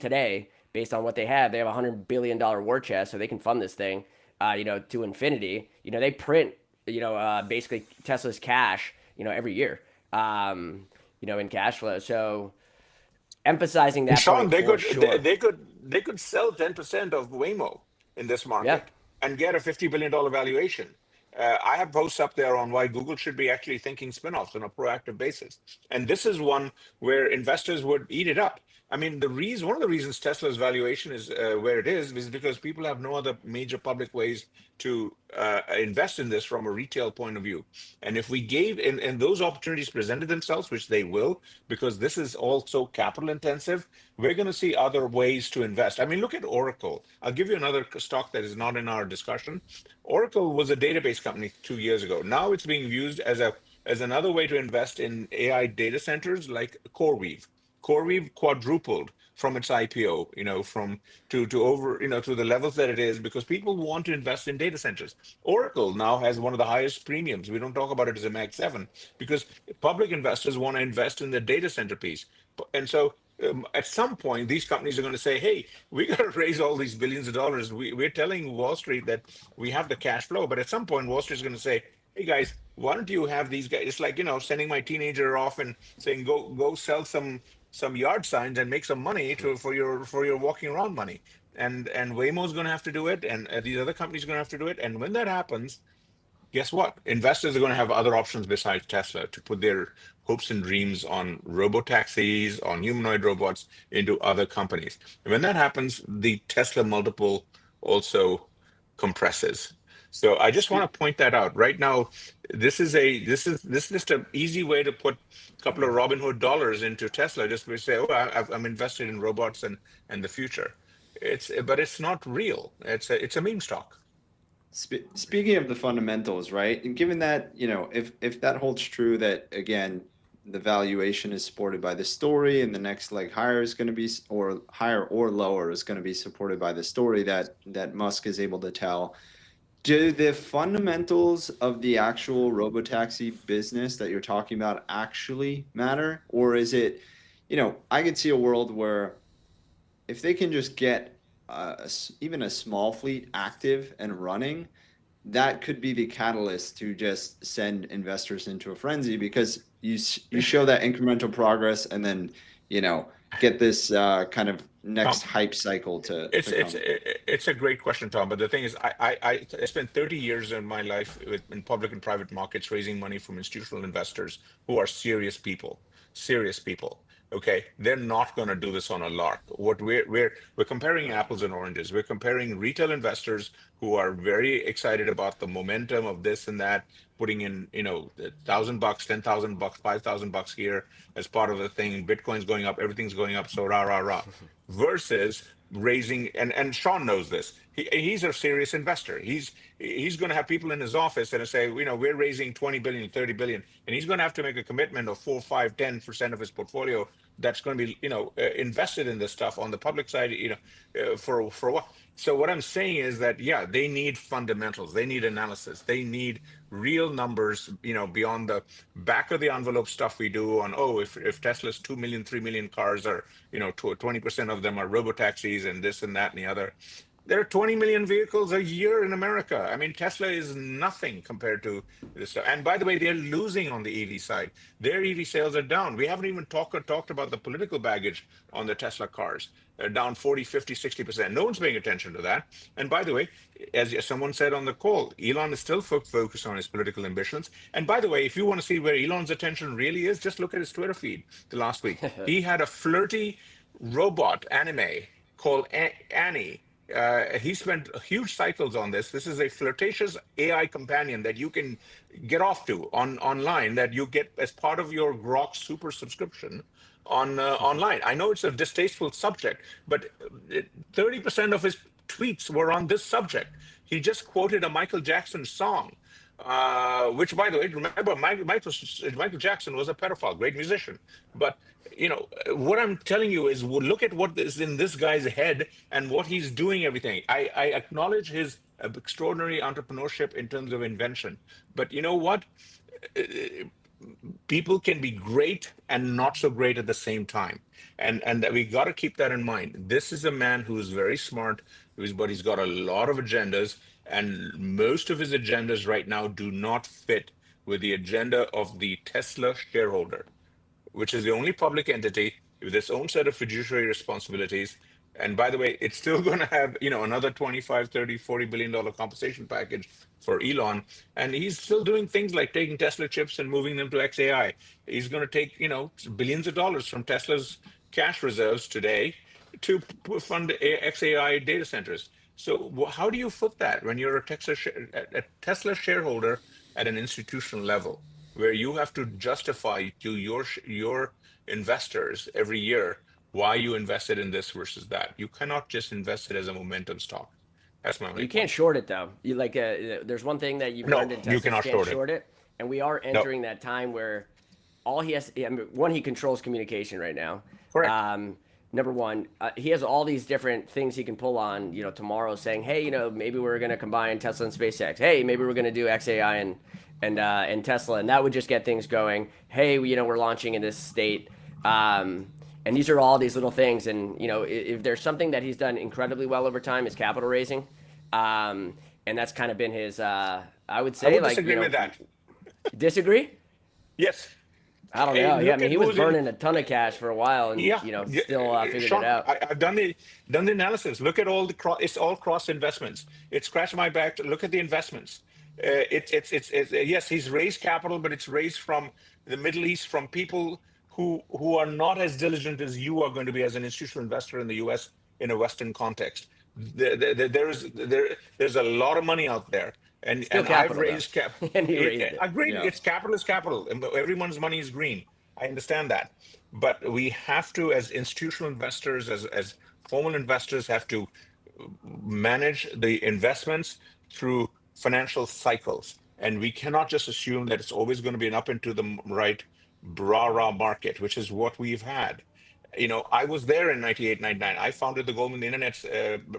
Today, based on what they have a $100 billion war chest, so they can fund this thing. To infinity. They print, basically Tesla's cash, every year, in cash flow. So emphasizing that. Sean, they could sell 10% of Waymo in this market, yeah, and get a $50 billion valuation. I have posts up there on why Google should be actually thinking spinoffs on a proactive basis. And this is one where investors would eat it up. I mean, one of the reasons Tesla's valuation is where it is because people have no other major public ways to invest in this from a retail point of view. And if we gave, and those opportunities presented themselves, which they will, because this is also capital intensive, we're going to see other ways to invest. I mean, look at Oracle. I'll give you another stock that is not in our discussion. Oracle was a database company 2 years ago. Now it's being used as another way to invest in AI data centers like CoreWeave. CoreWeave quadrupled from its IPO, from to over, to the levels that it is, because people want to invest in data centers. Oracle now has one of the highest premiums. We don't talk about it as a Mag 7 because public investors want to invest in the data center piece. And so at some point, these companies are going to say, hey, we got to raise all these billions of dollars. We're telling Wall Street that we have the cash flow. But at some point, Wall Street is going to say, hey, guys, why don't you have these guys? It's like, sending my teenager off and saying, go sell some yard signs and make some money for your walking around money. And Waymo's going to have to do it. And these other companies are going to have to do it. And when that happens, guess what? Investors are going to have other options besides Tesla to put their hopes and dreams on robotaxis, on humanoid robots into other companies. And when that happens, the Tesla multiple also compresses. So I just want to point that out. Right now, this is just an easy way to put a couple of Robinhood dollars into Tesla. Just to say, oh, I'm invested in robots and the future. But it's not real. It's a meme stock. Speaking of the fundamentals, right? And given that, if that holds true, that again, the valuation is supported by the story, and the next leg higher is going to be, or higher or lower is going to be supported by the story that Musk is able to tell. Do the fundamentals of the actual robotaxi business that you're talking about actually matter? Or is it, I could see a world where if they can just get even a small fleet active and running, that could be the catalyst to just send investors into a frenzy, because you show that incremental progress, and then get this kind of next Tom, hype cycle to come. it's a great question, Tom. But the thing is, I spent 30 years in my life in public and private markets raising money from institutional investors who are serious people. Serious people. Okay, they're not going to do this on a lark. What we're comparing apples and oranges. We're comparing retail investors who are very excited about the momentum of this and that, putting in $1,000, $10,000, $5,000 here as part of the thing. Bitcoin's going up, everything's going up, so rah rah rah. Versus raising, and Sean knows this. He's a serious investor. He's going to have people in his office that say, we're raising 20 billion, 30 billion, and he's going to have to make a commitment of 4, 5, 10% of his portfolio that's going to be invested in this stuff on the public side, for what. So what I'm saying is that, yeah, they need fundamentals, they need analysis, they need real numbers, beyond the back of the envelope stuff we do on, if Tesla's 2 million, 3 million cars are, 20% of them are robotaxis and this and that and the other. There are 20 million vehicles a year in America. I mean, Tesla is nothing compared to this stuff. And by the way, they're losing on the EV side. Their EV sales are down. We haven't even talked about the political baggage on the Tesla cars. They're down 40, 50, 60%. No one's paying attention to that. And by the way, as someone said on the call, Elon is still focused on his political ambitions. And by the way, if you want to see where Elon's attention really is, just look at his Twitter feed the last week. He had a flirty robot anime called Annie. He spent huge cycles on this. This is a flirtatious AI companion that you can get off to online, that you get as part of your Grok Super subscription online. I know it's a distasteful subject, but 30% of his tweets were on this subject. He just quoted a Michael Jackson song, which, by the way, remember, Michael Jackson was a pedophile, great musician. But what I'm telling you is, look at what is in this guy's head and what he's doing. Everything. I acknowledge his extraordinary entrepreneurship in terms of invention, but you know what? People can be great and not so great at the same time, and we got to keep that in mind. This is a man who is very smart, but he's got a lot of agendas, and most of his agendas right now do not fit with the agenda of the Tesla shareholder, which is the only public entity with its own set of fiduciary responsibilities. And by the way, it's still going to have, another 25, 30, $40 billion compensation package for Elon. And he's still doing things like taking Tesla chips and moving them to XAI. He's going to take, billions of dollars from Tesla's cash reserves today to fund XAI data centers. So how do you foot that when you're a Tesla shareholder at an institutional level, where you have to justify to your investors every year why you invested in this versus that? You cannot just invest it as a momentum stock. That's my main You can't point. short it though. You there's one thing that you've No, learned in Tesla: you you cannot can't short it. it. And we are No, entering that time where all he has, one, he controls communication right now. correct. Number one, he has all these different things he can pull on. Tomorrow saying, hey, maybe we're going to combine Tesla and SpaceX. Hey, maybe we're going to do XAI and Tesla, and that would just get things going. Hey, we're launching in this state. And these are all these little things. And, if there's something that he's done incredibly well over time is capital raising. And that's kind of been his, I would I say, would disagree with that. Disagree? Yes. I don't know. Yeah, I Look mean, at he was who's in. burning a ton of cash for a while and, Yeah, still figured Sean, it out. I've done the analysis. Look at all it's all cross investments. It scratched my back to look at the investments. It's yes, he's raised capital, but it's raised from the Middle East, from people who are not as diligent as you are going to be as an institutional investor in the U.S. in a Western context. There's a lot of money out there, and Still I've capital, raised though. And he raised it. Agreed. Yeah. It's capital is capital, and everyone's money is green. I understand that, but we have to, as institutional investors, as formal investors, have to manage the investments through financial cycles, and we cannot just assume that it's always going to be an up and to the right rah market, which is what we've had. I was there in 98, 99. I founded the Goldman Internet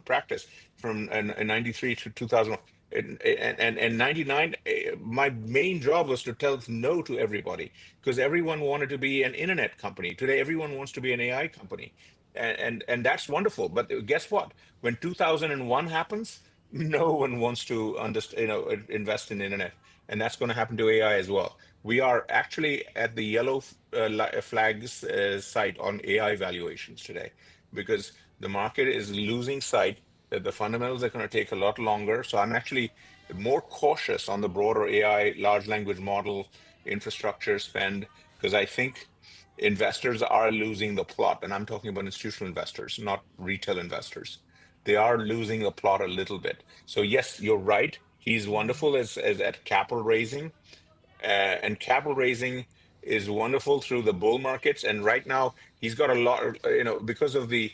practice from in 93 to 2000. And 99, my main job was to tell no to everybody, because everyone wanted to be an internet company. Today, everyone wants to be an AI company. and that's wonderful. But guess what? When 2001 happens, no one wants to invest in internet, and that's going to happen to AI as well. We are actually at the yellow flags site on AI valuations today, because the market is losing sight that the fundamentals are going to take a lot longer. So I'm actually more cautious on the broader AI, large language model infrastructure spend, because I think investors are losing the plot. And I'm talking about institutional investors, not retail investors. They are losing the plot a little bit. So yes, you're right. He's wonderful as at capital raising, and capital raising is wonderful through the bull markets. And right now, he's got a lot, because of the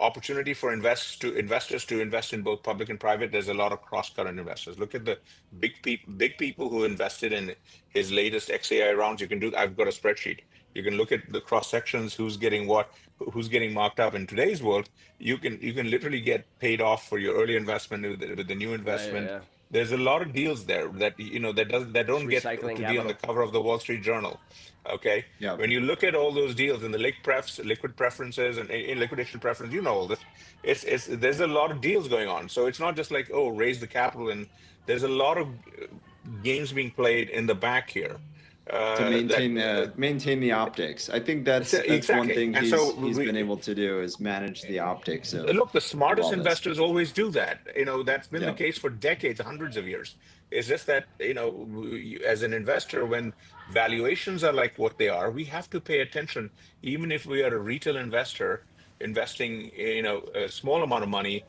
opportunity for investors to invest in both public and private. There's a lot of cross-current investors. Look at the big people who invested in his latest XAI rounds. You can do. I've got a spreadsheet. You can look at the cross sections, who's getting what, who's getting marked up. In today's world, you can literally get paid off for your early investment with the new investment. Yeah. There's a lot of deals there that that don't get recycling to be on the capital. cover of the Wall Street Journal. Okay, Yeah. when you look at all those deals and the liquid preferences and in liquidation preference, all this. It's there's a lot of deals going on. So it's not just like, oh, raise the capital, and there's a lot of games being played in the back here. To maintain the optics. I think that's one exactly. thing And he's been able to do, is manage the optics of. Look, the of smartest all this. investors always do that. That's been Yeah. the case for decades, hundreds of years. It's just that, as an investor, when valuations are like what they are, we have to pay attention. Even if we are a retail investor investing, a small amount of money,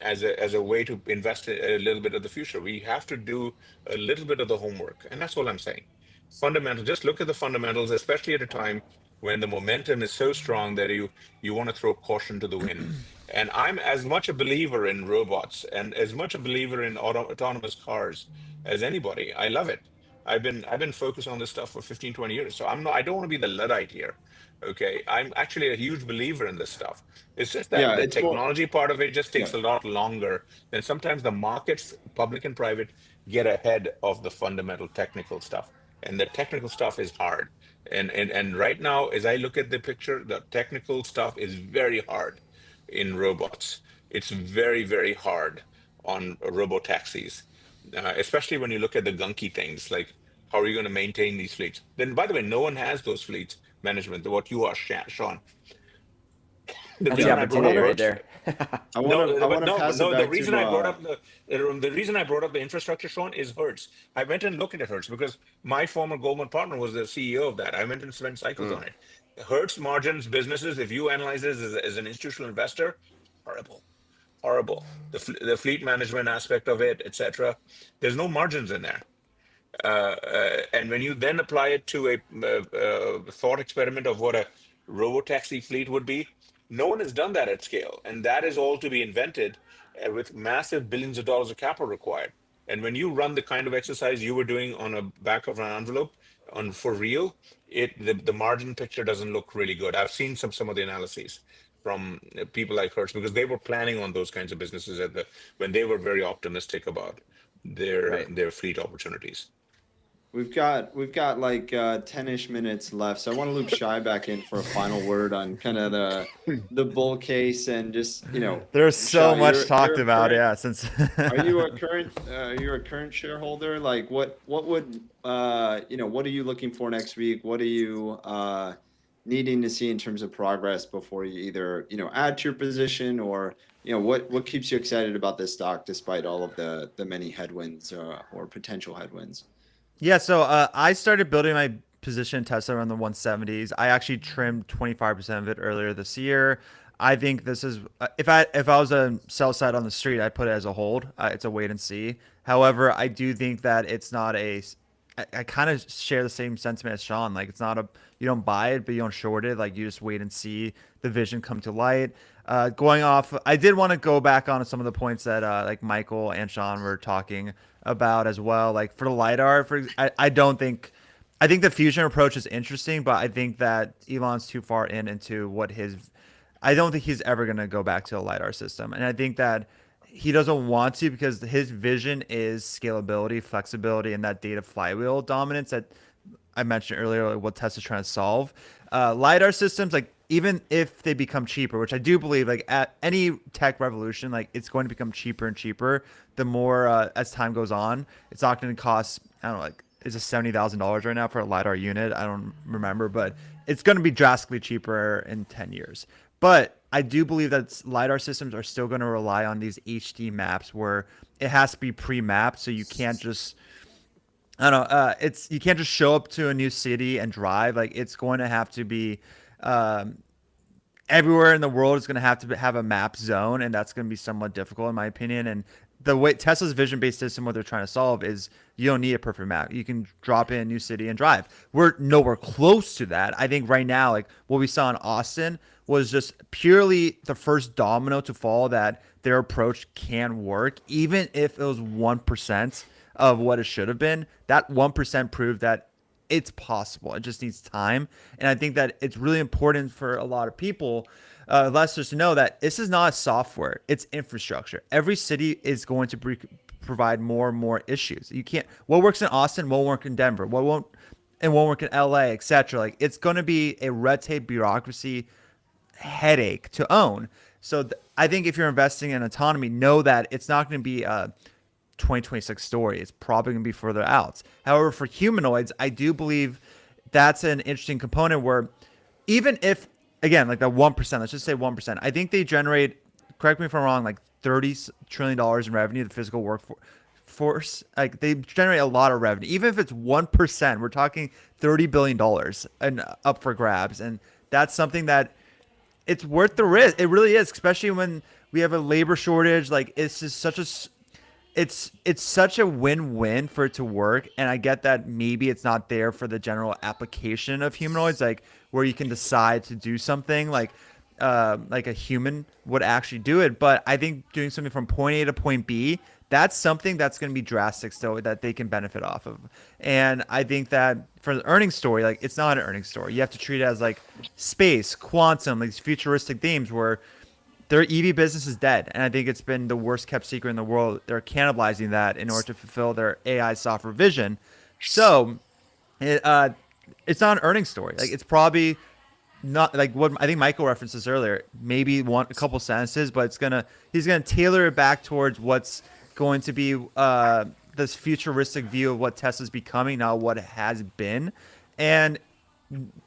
as a way to invest a little bit of the future, we have to do a little bit of the homework. And that's all I'm saying. Fundamental, just look at the fundamentals, especially at a time when the momentum is so strong that you want to throw caution to the wind. And I'm as much a believer in robots and as much a believer in autonomous cars as anybody. I love it. I've been focused on this stuff for 15, 20 years. So I don't want to be the Luddite here. Okay. I'm actually a huge believer in this stuff. It's just that Yeah, the it's more. technology part of it just takes Yeah. a lot longer. And sometimes the markets, public and private, get ahead of the fundamental technical stuff. And the technical stuff is hard. And right now, as I look at the picture, the technical stuff is very hard in robots. It's very, very hard on robotaxis, especially when you look at the gunky things like, how are you going to maintain these fleets? Then, by the way, no one has those fleets management. What you are, Sean. The That's the reason I brought up opportunity right Hertz, there. I want to pass it back the reason I brought to. up the reason I brought up the infrastructure, Sean, is Hertz. I went and looked at Hertz because my former Goldman partner was the CEO of that. I went and spent cycles on it. Hertz margins businesses, if you analyze this as an institutional investor, horrible. The fleet management aspect of it, etc. There's no margins in there. And when you then apply it to a thought experiment of what a robotaxi fleet would be, no one has done that at scale. And that is all to be invented with massive billions of dollars of capital required. And when you run the kind of exercise you were doing on a back of an envelope on for real, the margin picture doesn't look really good. I've seen some of the analyses from people like Hertz, because they were planning on those kinds of businesses when they were very optimistic about their fleet opportunities. We've got like 10-ish minutes left, so I want to loop Shay back in for a final word on kind of the bull case, and just There's so Shay, much talked about, current, yeah. Since are you a current shareholder? Like, what would what are you looking for next week? What are you needing to see in terms of progress before you either add to your position, or what keeps you excited about this stock despite all of the many headwinds or potential headwinds? Yeah, so I started building my position in Tesla around the 170s. I actually trimmed 25% of it earlier this year. I think this is if I was a sell side on the street, I'd put it as a hold. It's a wait and see. However, I do think that it's not a. I kind of share the same sentiment as Sean. Like, it's not you don't buy it, but you don't short it. Like, you just wait and see the vision come to light. Going off, I did want to go back on some of the points that like Michael and Sean were talking about as well. Like, for the LIDAR, I don't think. I think the fusion approach is interesting, but I think that Elon's too far into what his. I don't think he's ever going to go back to a LIDAR system, and I think that he doesn't want to, because his vision is scalability, flexibility, and that data flywheel dominance that I mentioned earlier, like what Tesla's trying to solve. LiDAR systems, like, even if they become cheaper, which I do believe, like at any tech revolution, like it's going to become cheaper and cheaper. The more as time goes on, it's not going to cost. I don't know, like is it $70,000 right now for a LIDAR unit? I don't remember, but it's going to be drastically cheaper in 10 years. But I do believe that LIDAR systems are still going to rely on these HD maps where it has to be pre-mapped, so you can't just I don't know. It's you can't just show up to a new city and drive. Like it's going to have to be um, everywhere in the world is going to have a map zone, and that's going to be somewhat difficult in my opinion. And the way Tesla's vision-based system, what they're trying to solve is you don't need a perfect map. You can drop in a new city and drive. We're nowhere close to that. I think right now, like what we saw in Austin was just purely the first domino to fall that their approach can work, even if it was 1% of what it should have been. That 1% proved that it's possible. It just needs time. And I think that it's really important for a lot of people, investors, to know that this is not software, it's infrastructure. Every city is going to provide more and more issues. You can't, what works in Austin won't work in Denver, what won't work in LA, etc. Like it's going to be a red tape bureaucracy headache to own. So I think if you're investing in autonomy, know that it's not going to be a 2026 story. It's probably going to be further out. However, for humanoids, I do believe that's an interesting component where even if, again, like that 1%, let's just say 1%, I think they generate, correct me if I'm wrong, like $30 trillion in revenue, the physical workforce. Like they generate a lot of revenue. Even if it's 1%, we're talking $30 billion and up for grabs. And that's something that it's worth the risk. It really is, especially when we have a labor shortage. Like it's just such a it's such a win-win for it to work. And I get that maybe it's not there for the general application of humanoids, like where you can decide to do something like a human would actually do it. But I think doing something from point A to point B, that's something that's going to be drastic still that they can benefit off of. And I think that for the earnings story, like it's not an earnings story. You have to treat it as like space, quantum, like these futuristic themes where their EV business is dead, and I think it's been the worst kept secret in the world. They're cannibalizing that in order to fulfill their AI software vision. So, it's not an earnings story. Like it's probably not like what I think Michael referenced this earlier. Maybe a couple sentences, but he's gonna tailor it back towards what's going to be this futuristic view of what Tesla's becoming, not what it has been, and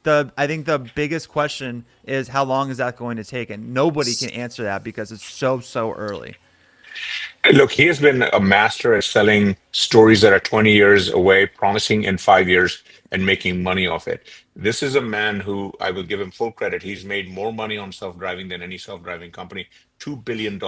I think the biggest question is how long is that going to take, and nobody can answer that because it's so early. Look, he has been a master at selling stories that are 20 years away, promising in 5 years, and making money off it. This is a man who I will give him full credit. He's made more money on self-driving than any self-driving company, $2 billion.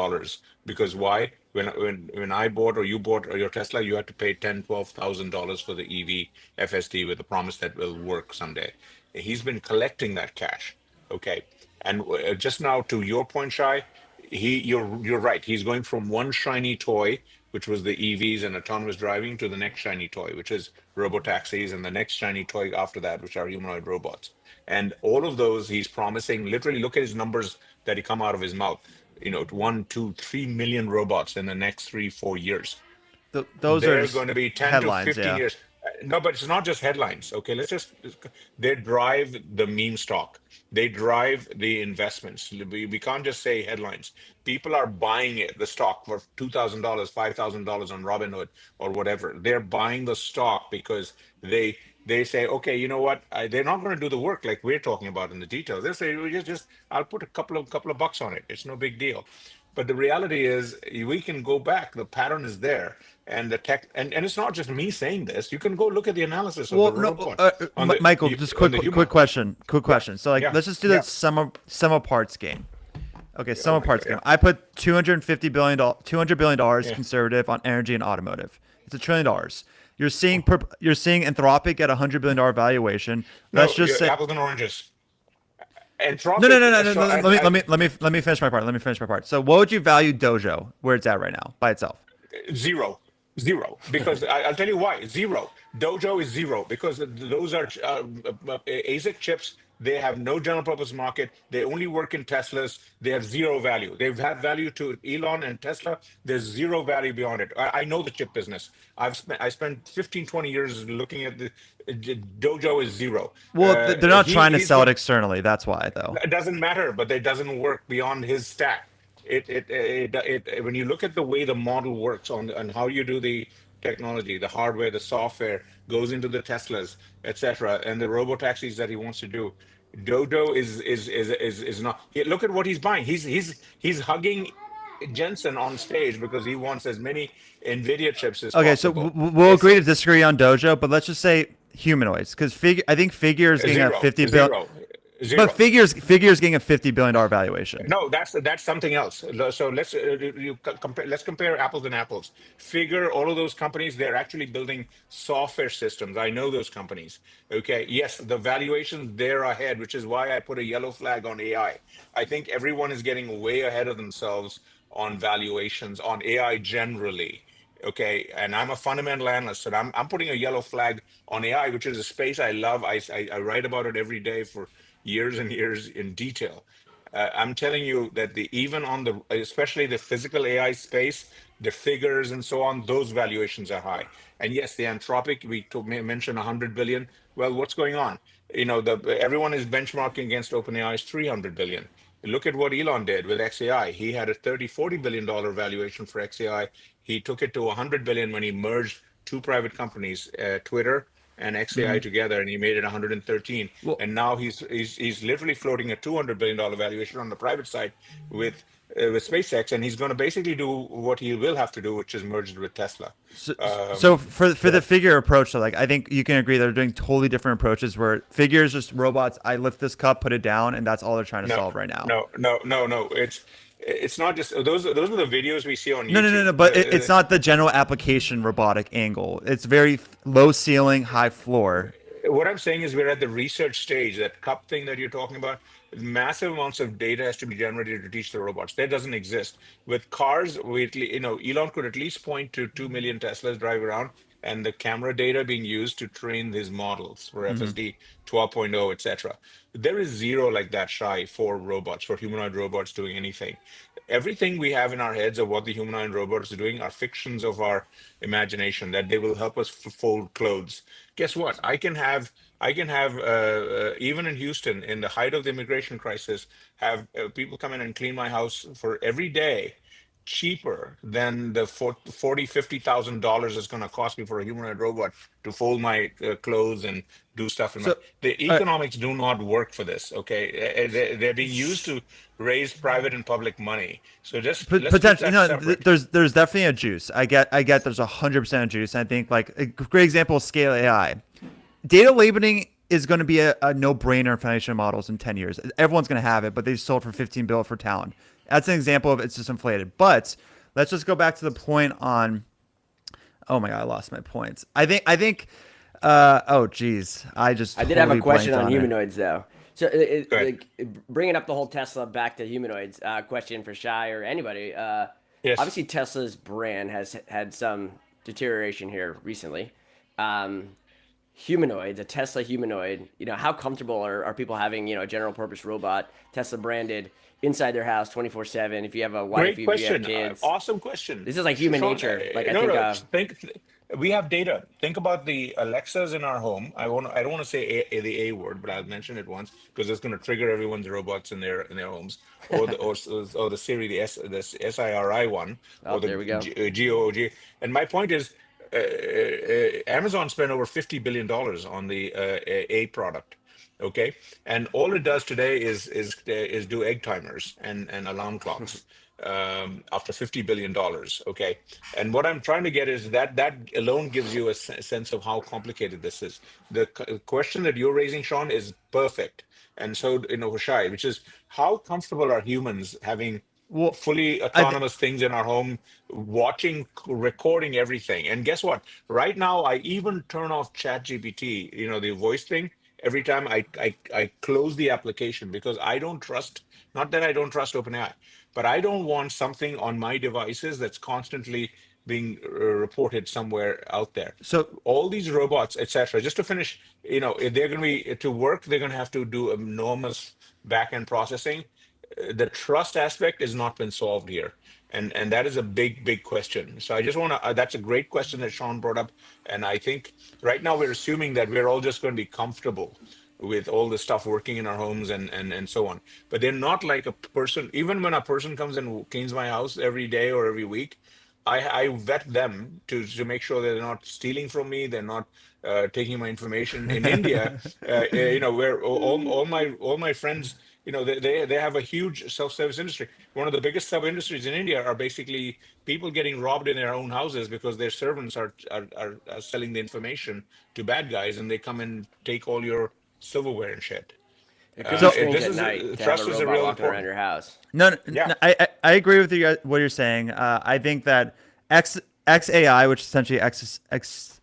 Because why? When I bought or you bought your Tesla, you had to pay $10,000-12,000 for the EV FSD with the promise that will work someday. He's been collecting that cash. Okay. And just now to your point, Shai, you're right. He's going from one shiny toy, which was the EVs and autonomous driving, to the next shiny toy, which is robotaxis, and the next shiny toy after that, which are humanoid robots. And all of those he's promising. Literally, look at his numbers that come out of his mouth. 1, 2, 3 million robots in the next 3-4 years. Those They're are going to be 10 headlines, to 15 yeah. years. No, but it's not just headlines. Okay, they drive the meme stock. They drive the investments. We can't just say headlines. People are buying the stock for $2,000, $5,000 on Robinhood or whatever. They're buying the stock because they say, okay, you know what? They're not going to do the work like we're talking about in the details. They say, I'll put a couple of bucks on it. It's no big deal. But the reality is, we can go back. The pattern is there, and the tech, and it's not just me saying this. You can go look at the analysis of the robot. Michael, just quick question. So let's just do the sum of parts game. Okay, sum of parts game. I put $200 billion conservative on energy and automotive. It's $1 trillion. You're seeing Anthropic at $100 billion valuation. Let's just say apples and oranges. Anthropic, no. Let me finish my part. So what would you value Dojo where it's at right now by itself? Zero. Because I'll tell you why. Zero. Dojo is zero because those are ASIC chips They have no general purpose market. They only work in Teslas. They have zero value. They have value to Elon and Tesla. There's zero value beyond it. I know the chip business. I spent 15, 20 years looking at the Dojo is zero. Well, they're not trying to He's sell it going. externally. That's why, though. It doesn't matter, but it doesn't work beyond his stack. When you look at the way the model works on how you do the technology, the hardware, the software goes into the Teslas, etc., and the robotaxis that he wants to do. Dodo is not. Look at what he's buying. He's hugging Jensen on stage because he wants as many NVIDIA chips as Okay, so possible. we'll agree to disagree on Dojo, but let's just say humanoids, because I think Figure is getting a 50 billion. Zero. But Figure's getting a $50 billion valuation. No, that's something else. So let's compare apples and apples. Figure, all of those companies, they're actually building software systems. I know those companies. Okay, yes, the valuations they're ahead, which is why I put a yellow flag on AI. I think everyone is getting way ahead of themselves on valuations on AI generally. Okay, and I'm a fundamental analyst, and I'm putting a yellow flag on AI, which is a space I love. I write about it every day for years and years in detail. I'm telling you that even on the, especially the physical AI space, the figures and so on, those valuations are high. And yes, the Anthropic, mentioned 100 billion. Well, what's going on? Everyone is benchmarking against OpenAI's 300 billion. Look at what Elon did with XAI. He had a $40 billion valuation for XAI. He took it to 100 billion when he merged two private companies, Twitter and XAI together, and he made it 113. Well, and now he's literally floating a $200 billion valuation on the private side with SpaceX, and he's going to basically do what he will have to do, which is merged with Tesla. So for the Figure approach, so like I think you can agree they're doing totally different approaches. Where Figure is just robots. I lift this cup, put it down, and that's all they're trying to solve right now. No. It's not just those are the videos we see on YouTube. No. But it's not the general application robotic angle. It's very low ceiling, high floor. What I'm saying is we're at the research stage. That cup thing that you're talking about, massive amounts of data has to be generated to teach the robots. That doesn't exist with cars. Elon could at least point to 2 million Teslas drive around, and the camera data being used to train his models for FSD 12.0, etc. There is zero like that, Shy, for robots, for humanoid robots doing anything. Everything we have in our heads of what the humanoid robots are doing are fictions of our imagination, that they will help us fold clothes. Guess what? I can have even in Houston, in the height of the immigration crisis, have people come in and clean my house for every day, cheaper than the $50,000 it's going to cost me for a humanoid robot to fold my clothes and do stuff. The economics do not work for this. Okay, they're being used to raise private and public money. So just potentially, there's definitely a juice. I get. There's 100% juice. I think like a great example is Scale AI. Data labeling is going to be a no-brainer in foundation models in 10 years. Everyone's going to have it, but they sold for $15 billion for Talon. That's an example of it's just inflated. But let's just go back to the point on. Oh my god, I lost my points. I think. Oh geez, I did have a question on humanoids though. So bringing up the whole Tesla back to humanoids. Question for Shay or anybody. Yes. Obviously, Tesla's brand has had some deterioration here recently. Humanoids, a Tesla humanoid. How comfortable are people having a general purpose robot Tesla branded inside their house 24/7? If you have a wife, if you have kids. Awesome question. This is like human nature. We have data. Think about the Alexas in our home. I don't want to say the A word, but I'll mention it once because it's going to trigger everyone's robots in their homes, or the Siri, the SIRI one, or the there we go. GOOG. And my point is, Amazon spent over $50 billion on the A product. Okay, and all it does today is do egg timers and alarm clocks after $50 billion. Okay, and what I'm trying to get is that alone gives you a sense of how complicated this is. The question that you're raising, Sean, is perfect, and so Shay, which is how comfortable are humans having fully autonomous things in our home, watching, recording everything. And guess what? Right now, I even turn off ChatGPT, the voice thing, every time I close the application because I don't trust, not that I don't trust OpenAI, but I don't want something on my devices that's constantly being reported somewhere out there. So All these robots, etc. Just to finish, if they're going to be to work, they're going to have to do enormous back-end processing. The trust aspect has not been solved here, and that is a big question. So I just want to. That's a great question that Sean brought up, and I think right now we're assuming that we're all just going to be comfortable with all the stuff working in our homes and so on. But they're not like a person. Even when a person comes and cleans my house every day or every week, I vet them to make sure they're not stealing from me. They're not taking my information. In India, where all my friends, they have a huge self-service industry. One of the biggest sub-industries in India are basically people getting robbed in their own houses because their servants are selling the information to bad guys, and they come and take all your silverware and shit. It could be strange This at is night to have trust a is a robot real walking around important. your house. No, Yeah. no, I agree with you what you're saying. I think that XAI, which is essentially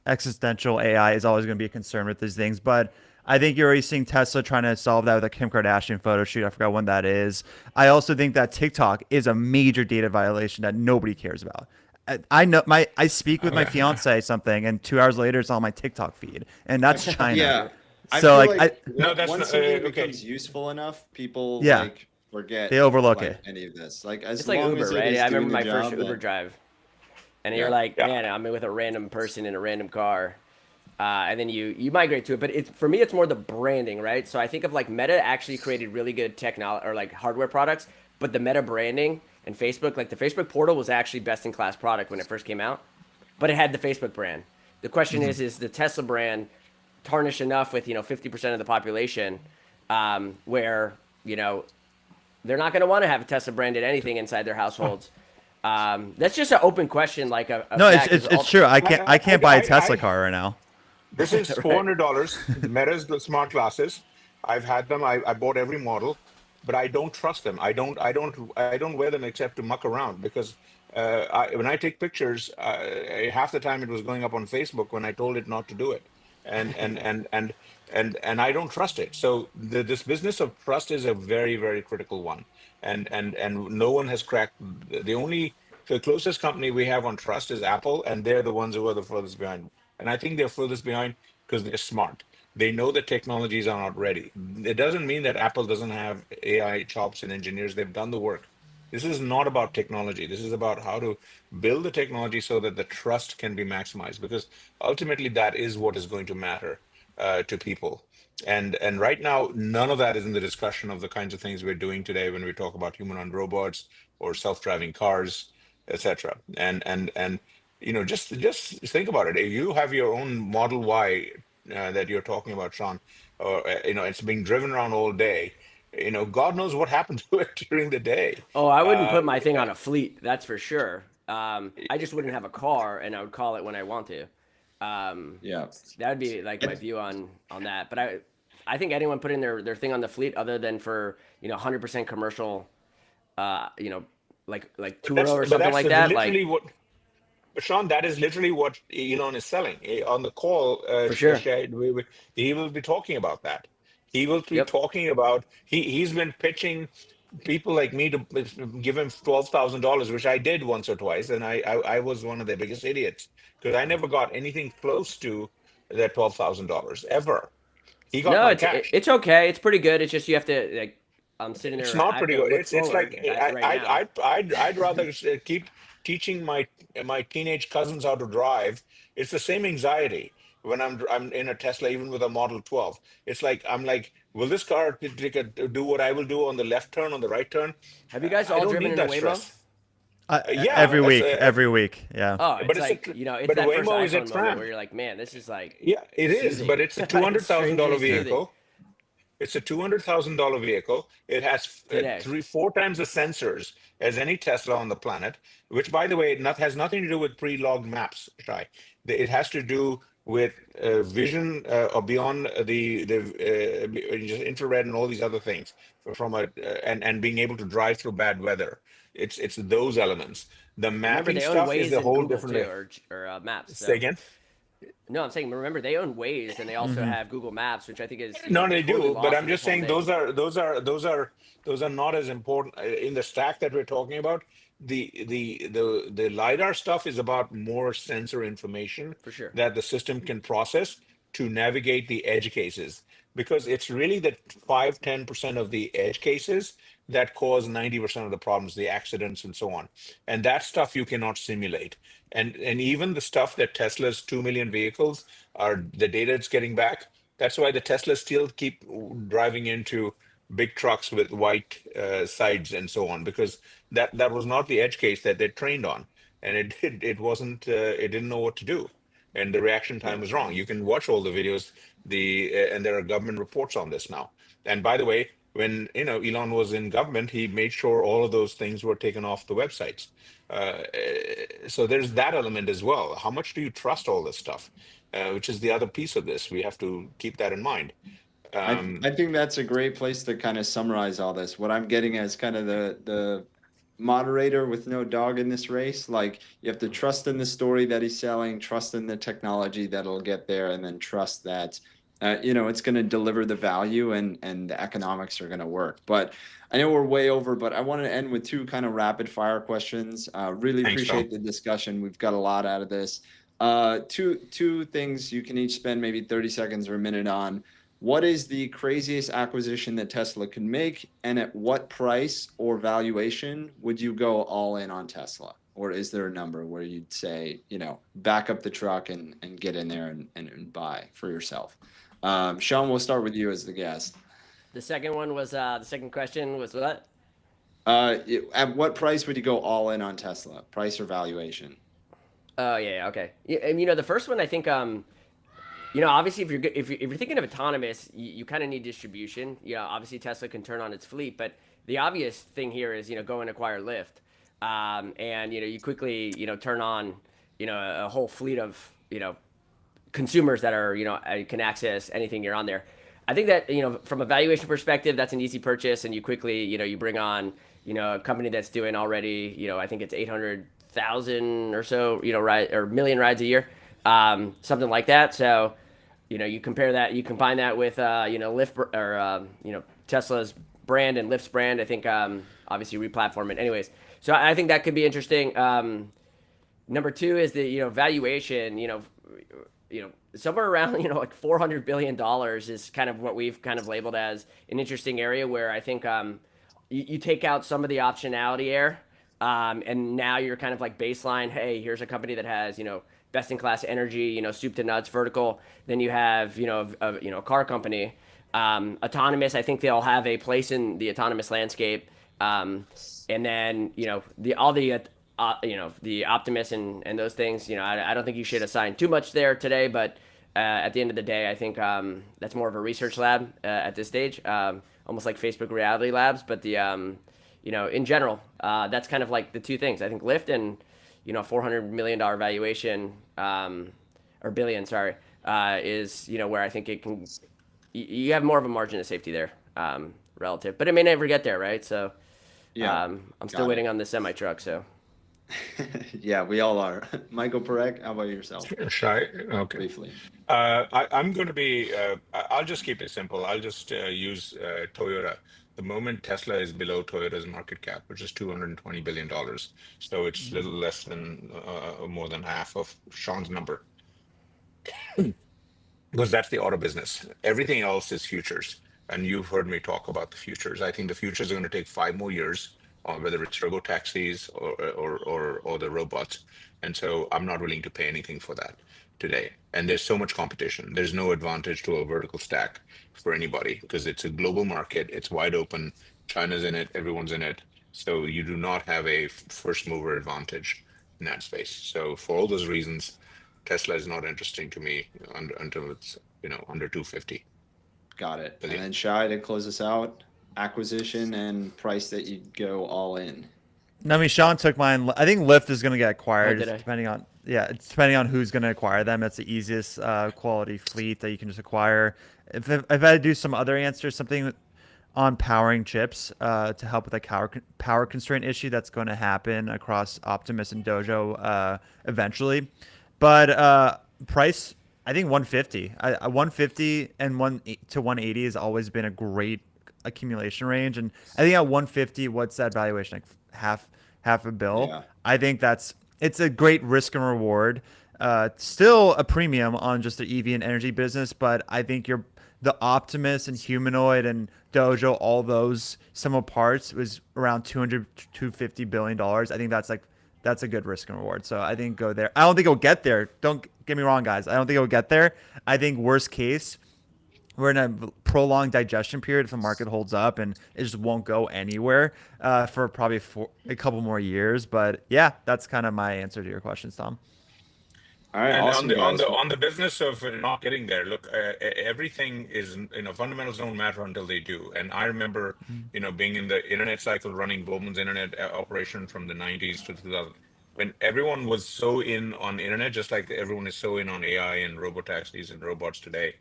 existential AI, is always going to be a concern with these things. But I think you're already seeing Tesla trying to solve that with a Kim Kardashian photo shoot. I forgot when that is. I also think that TikTok is a major data violation that nobody cares about. I know I speak with my fiance something, and 2 hours later it's on my TikTok feed, and that's China. Yeah. I So feel like No, that's once not- something okay. becomes useful enough, people Yeah. like forget They overlook like, it. any of this. Like as It's like long Uber, as it right? is I doing remember my the first job, Uber then- drive, and Yeah. you're like, Yeah. man, I'm with a random person in a random car, and then you migrate to it. But for me, it's more the branding, right? So I think of like Meta actually created really good technology or like hardware products, but the Meta branding and Facebook, like the Facebook portal, was actually best in class product when it first came out, but it had the Facebook brand. The question is the Tesla brand tarnished enough with 50% of the population, where they're not going to want to have a Tesla branded anything inside their households. That's just an open question. Like a No, fact is it's true. I can't buy a Tesla I- car right now. This is $400. The Meta's the smart glasses. I've had them. I bought every model, but I don't trust them. I don't wear them except to muck around because when I take pictures, half the time it was going up on Facebook when I told it not to do it, and I don't trust it. So this business of trust is a very critical one, and no one has cracked. The closest company we have on trust is Apple, and they're the ones who are the furthest behind. And I think they're furthest behind because they're smart. They know the technologies are not ready. It doesn't mean that Apple doesn't have AI chops and engineers. They've done the work. This is not about technology. This is about how to build the technology so that the trust can be maximized, because ultimately that is what is going to matter to people. And right now, none of that is in the discussion of the kinds of things we're doing today when we talk about humanoid robots or self-driving cars, etc. And just think about it. If you have your own Model Y that you're talking about, Sean, or it's being driven around all day. God knows what happened to it during the day. Oh, I wouldn't put my thing on a fleet. That's for sure. I just wouldn't have a car, and I would call it when I want to. Yeah. That would be like my view on that. But I think anyone putting their thing on the fleet, other than for 100% commercial, like Turo or something like that, literally like. what. But Sean, that is literally what Elon is selling on the call. For sure. He will be talking about that. He will be Yep. talking about. He's been pitching people like me to give him $12,000, which I did once or twice, and I was one of the biggest idiots because I never got anything close to that $12,000 ever. He got No, my it's cash. it's okay. It's pretty good. It's just you have to like. I'm sitting there. It's not I have pretty to good. look It's forward like right now. I'd rather keep teaching my teenage cousins how to drive. It's the same anxiety when I'm in a Tesla, even with a Model 12. It's like I'm like, will this car do what I will do on the left turn, on the right turn? Have you guys I all don't driven need in a that Waymo? stress. Yeah, every that's, week, every week. Yeah. Oh, but it's it's like a, it's but that first Waymo is a iPhone moment tram. where you're like, man, this is like Yeah, it is, soothing. but it's a $200,000 Strangely soothing. vehicle. It's a $200,000 vehicle. It has Today. 4 times the sensors as any Tesla on the planet, which, by the way, has nothing to do with pre-logged maps, Shai. It has to do with vision or beyond just infrared and all these other things and being able to drive through bad weather. It's those elements. The Remember, mapping they own stuff is Waze a and whole Google different too, or Maps. Say So. again. No, I'm saying remember they own Waze and they also have Google Maps, which I think is No, they totally do, but lost I'm in just this whole saying thing. those are not as important in the stack that we're talking about. the LIDAR stuff is about more sensor information For sure. that the system can process to navigate the edge cases, because it's really the 5-10% of the edge cases that cause 90% of the problems, the accidents and so on. And that stuff you cannot simulate. And even the stuff that Tesla's 2 million vehicles are, the data it's getting back, that's why the Teslas still keep driving into big trucks with white sides and so on, because that was not the edge case that they trained on, and it wasn't it didn't know what to do, and the reaction time was wrong. You can watch all the videos, and there are government reports on this now. And by the way, when Elon was in government, he made sure all of those things were taken off the websites. So there's that element as well. How much do you trust all this stuff? Which is the other piece of this. We have to keep that in mind. I think that's a great place to kind of summarize all this. What I'm getting as kind of the moderator with no dog in this race. Like, you have to trust in the story that he's selling, trust in the technology that'll get there, and then trust that it's going to deliver the value and the economics are going to work. But I know we're way over, but I want to end with two kind of rapid fire questions. Really Thanks, appreciate Tom. the discussion. We've got a lot out of this. Two things you can each spend maybe 30 seconds or a minute on. What is the craziest acquisition that Tesla can make, and at what price or valuation would you go all in on Tesla? Or is there a number where you'd say, back up the truck and get in there and buy for yourself? Sean, we'll start with you as the guest. The second one was the second question was what? At what price would you go all in on Tesla? Price or valuation? Oh yeah, okay. And the first one, I think obviously if you're thinking of autonomous, you kind of need distribution. Obviously Tesla can turn on its fleet, but the obvious thing here is go and acquire Lyft, and you quickly turn on a whole fleet of consumers that are can access anything you're on there. I think that from a valuation perspective, that's an easy purchase, and you quickly you bring on a company that's doing already I think it's 800,000 or so million rides a year, something like that. So you compare that, you combine that with Lyft or Tesla's brand and Lyft's brand. I think obviously replatform it. Anyways, so I think that could be interesting. Number two is the valuation. Somewhere around like $400 billion is kind of what we've kind of labeled as an interesting area where I think you take out some of the optionality air, and now you're kind of like baseline. Hey, here's a company that has best in class energy, soup to nuts, vertical. Then you have a car company, autonomous. I think they'll have a place in the autonomous landscape, and then the Optimus and those things. I don't think you should assign too much there today, but at the end of the day, I think that's more of a research lab at this stage, almost like Facebook Reality Labs. But the in general, that's kind of like the two things. I think Lyft and $400 million valuation, or billion, sorry, is where I think it can. You have more of a margin of safety there, relative, but it may never get there, right? So, yeah, I'm still waiting on the semi truck. So. Yeah, we all are. Michael Parekh, how about yourself? Shy? Okay. Briefly. I'm going to be, I'll just keep it simple. I'll just use Toyota. The moment Tesla is below Toyota's market cap, which is $220 billion. So it's a little less than, more than half of Sean's number. Because that's the auto business. Everything else is futures. And you've heard me talk about the futures. I think the futures are going to take 5 more years, whether it's robotaxis or the robots. And so I'm not willing to pay anything for that today. And there's so much competition. There's no advantage to a vertical stack for anybody because it's a global market. It's wide open. China's in it. Everyone's in it. So you do not have a first mover advantage in that space. So for all those reasons, Tesla is not interesting to me until it's under 250. Got it. Billion. And then Shy, to close us out, acquisition and price that you'd go all in. No, I mean, Sean took mine. I think Lyft is going to get acquired, did I? depending on who's going to acquire them. That's the easiest quality fleet that you can just acquire. If I had to do some other answers, something on powering chips to help with a power constraint issue that's going to happen across Optimus and Dojo eventually. But price, I think 150. 150 and 1 to 180 has always been a great accumulation range. And I think at 150, what's that valuation? Like $500 million. Yeah. I think it's a great risk and reward. Still a premium on just the EV and energy business, but I think the Optimus and Humanoid and Dojo, all those sum of parts was around $200 to $250 billion. I think that's a good risk and reward. So I think go there. I don't think it'll get there. Don't get me wrong, guys. I don't think it'll get there. I think worst case, we're in a prolonged digestion period if the market holds up, and it just won't go anywhere for probably a couple more years. But yeah, that's kind of my answer to your questions, Tom. All right, And awesome, guys. on the business of not getting there, look, everything is, fundamentals don't matter until they do. And I remember, being in the internet cycle, running Goldman's internet operation from the 90s to 2000, when everyone was so in on internet, just like everyone is so in on AI and robotaxis and robots today.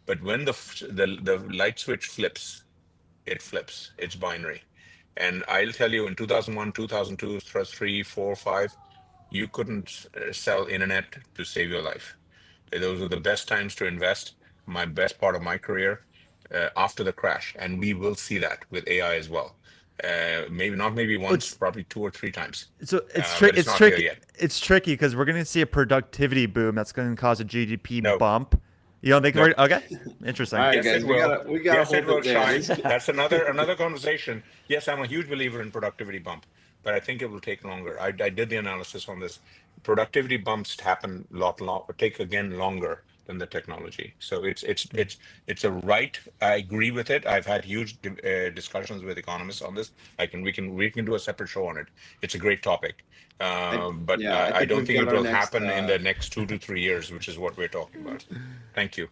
But when the light switch flips, it flips. It's binary. And I'll tell you, in 2001, 2002, 3, 4, 5. You couldn't sell internet to save your life. Those were the best times to invest. My best part of my career after the crash, and we will see that with AI as well. Maybe once, probably 2 or 3 times. So it's but it's not tricky. here yet. It's tricky because we're going to see a productivity boom that's going to cause a GDP No. bump. You don't think No. we're okay? Interesting. All right, Yes, guys, it we will. gotta Yes, hold it will it there. shine. That's another conversation. Yes, I'm a huge believer in productivity bump, but I think it will take longer. I did the analysis on this. Productivity bumps happen take again longer than the technology. So it's a right. I agree with it. I've had huge discussions with economists on this. We can do a separate show on it. It's a great topic. But I I think don't we've think got it our will next, happen in the next 2 to 3 years, which is what we're talking about. Thank you.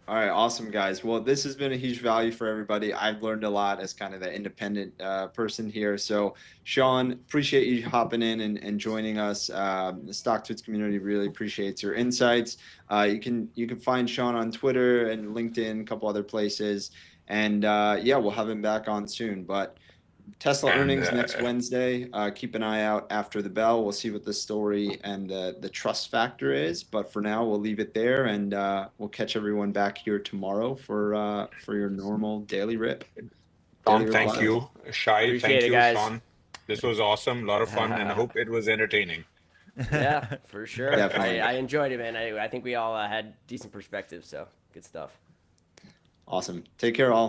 All right, awesome, guys. Well, this has been a huge value for everybody. I've learned a lot as kind of the independent person here. So, Sean, appreciate you hopping in and joining us. The StockTwits community really appreciates your insights. You can find Sean on Twitter and LinkedIn, a couple other places. And yeah, we'll have him back on soon. But Tesla earnings next Wednesday. Keep an eye out after the bell. We'll see what the story and the trust factor is. But for now, we'll leave it there, and we'll catch everyone back here tomorrow for your normal daily rip. Tom, thank you. Shay, Appreciate thank it, you, guys. Sean. This was awesome, a lot of fun, and I hope it was entertaining. Yeah, for sure. Definitely. I enjoyed it, man. I think we all had decent perspective, so good stuff. Awesome. Take care, all.